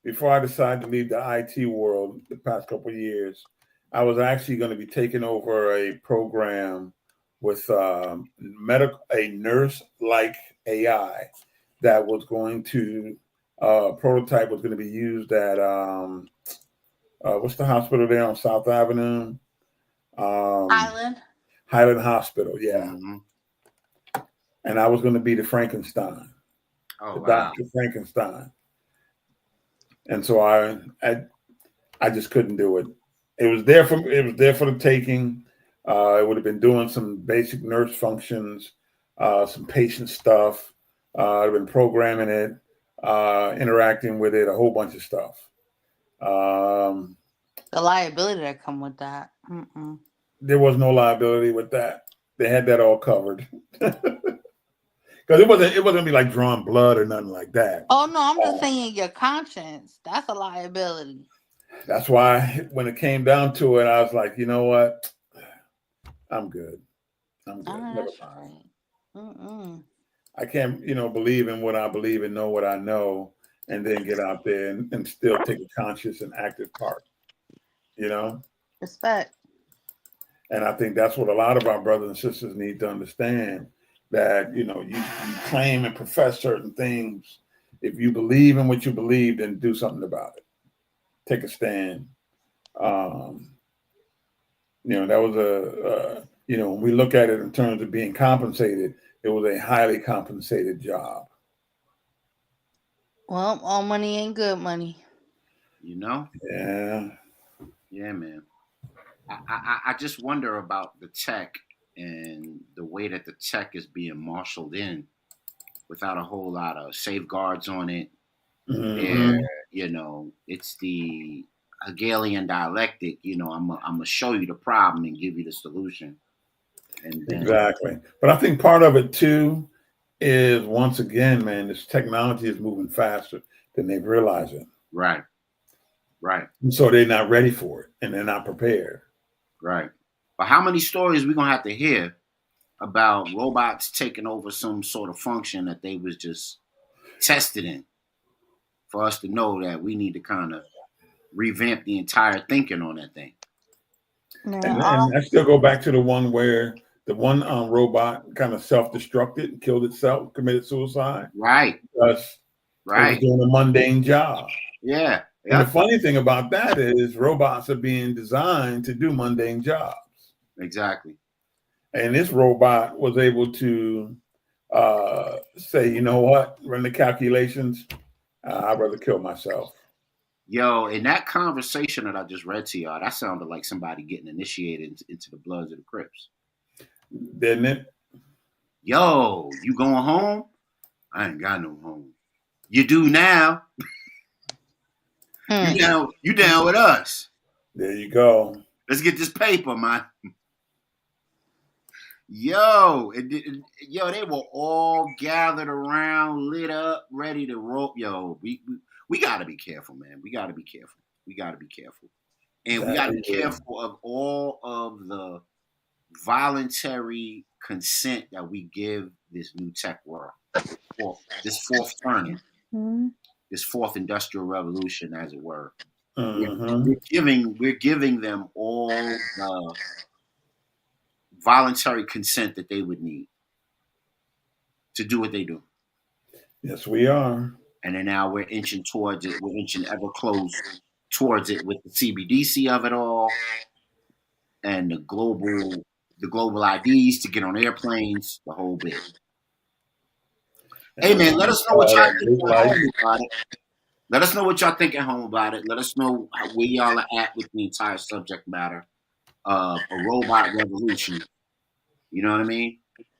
before I decided to leave the IT world the past couple of years, I was actually going to be taking over a program with a nurse-like AI that was going to prototype was going to be used at what's the hospital there on South Avenue? Highland Hospital, yeah. Mm-hmm. And I was going to be the Frankenstein, Dr. Frankenstein. And so I just couldn't do it. It was there for the taking. It would have been doing some basic nurse functions, some patient stuff. I've been programming it, interacting with it, a whole bunch of stuff. The liability that come with that. There was no liability with that. They had that all covered. Because it wasn't gonna be like drawing blood or nothing like that. Oh no, I'm just saying your conscience. That's a liability. That's why when it came down to it, I was like, you know what? I'm good. Never mind. I can't, believe in what I believe and know what I know, and then get out there and still take a conscious and active part. Respect. And I think that's what a lot of our brothers and sisters need to understand. That you claim and profess certain things. If you believe in what you believe, then do something about it. Take a stand. That was when we look at it in terms of being compensated, it was a highly compensated job. Well, all money ain't good money. Yeah. Yeah, man. I just wonder about the tech and the way that the tech is being marshaled in without a whole lot of safeguards on it. Mm-hmm. It's the Hegelian dialectic, I'm gonna show you the problem and give you the solution. And then, exactly. But I think part of it too is, once again, man, this technology is moving faster than they realize it. Right. And so they're not ready for it and they're not prepared. Right. But how many stories we gonna have to hear about robots taking over some sort of function that they was just tested in, for us to know that we need to kind of revamp the entire thinking on that thing? And I still go back to the one where the one robot kind of self-destructed and killed itself, committed suicide. Right. Because it was doing a mundane job. Yeah. And the funny thing about that is robots are being designed to do mundane jobs. Exactly. And this robot was able to say, you know what, run the calculations. I'd rather kill myself. Yo, in that conversation that I just read to y'all, that sounded like somebody getting initiated into the Bloods of the Crips. Didn't it? Yo, you going home? I ain't got no home. You do now. You down with us. There you go. Let's get this paper, man. Yo, they were all gathered around, lit up, ready to roll. Yo, we gotta be careful, man. We gotta be careful. And we gotta be careful of all of the voluntary consent that we give this new tech world, this fourth turning, this fourth industrial revolution, as it were. We're giving them all the voluntary consent that they would need to do what they do. Yes, we are. And then now we're inching towards it. We're inching ever close towards it with the CBDC of it all, and the global IDs to get on airplanes, the whole bit. Hey man, let us know what y'all think at home about it. Let us know what y'all think at home about it. Let us know where y'all are at with the entire subject matter of a robot revolution. You know what I mean?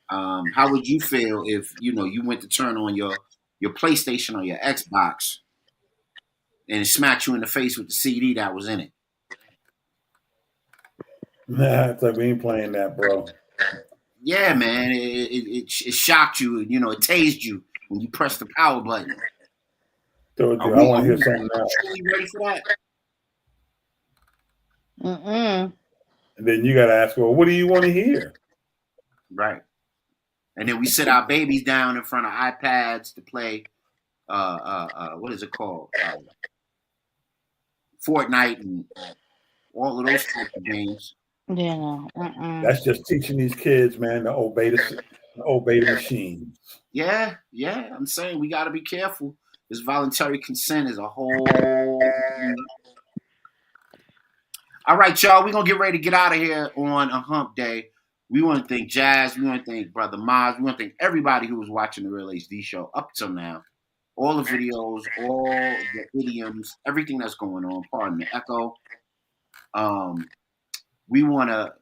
How would you feel if you went to turn on your PlayStation or your Xbox and it smacked you in the face with the CD that was in it? Nah, it's like we ain't playing that, bro. Yeah, man. It shocked you. It tased you when you pressed the power button. Told you, I want to hear something else. Are you ready for that? And then you got to ask, well, what do you want to hear? Right. And then we sit our babies down in front of iPads to play, what is it called? Fortnite and all of those types of games. Yeah. That's just teaching these kids, man, to obey the machines. Yeah. I'm saying we got to be careful. This voluntary consent is a whole. All right, y'all. We're going to get ready to get out of here on a hump day. We want to thank Jazz. We want to thank Brother Maz. We want to thank everybody who was watching the Real HD show up till now. All the videos, all the idioms, everything that's going on. Pardon the echo. We want to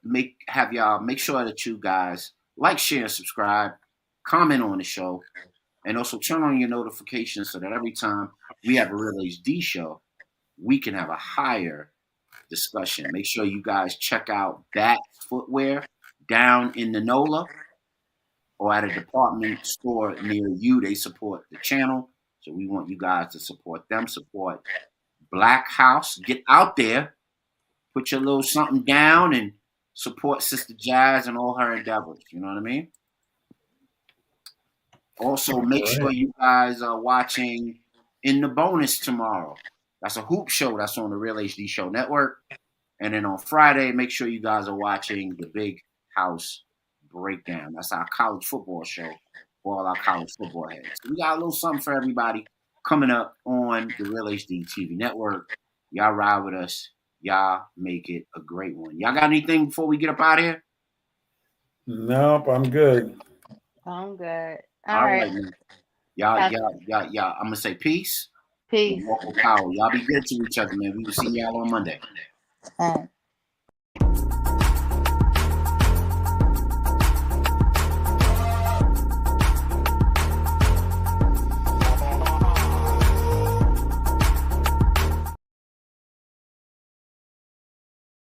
have y'all make sure that you guys like, share, and subscribe. Comment on the show. And also turn on your notifications so that every time we have a Real HD show, we can have a higher discussion. Make sure you guys check out that footwear down in the NOLA or at a department store near you. They support the channel. So we want you guys to support them, support Black House. Get out there, put your little something down, and support Sister Jazz and all her endeavors. You know what I mean? Also, make sure you guys are watching In the Bonus tomorrow. That's a hoop show that's on the Real HD Show Network. And then on Friday, make sure you guys are watching the Big House Breakdown. That's our college football show for all our college football heads. So we got a little something for everybody coming up on the Real HD TV Network. Y'all ride with us. Y'all make it a great one. Y'all got anything before we get up out of here? Nope, I'm good. I'm good. All right. Y'all, I'm going to say peace. Peace. Walk with power. Y'all be good to each other, man. We will see y'all on Monday. All right.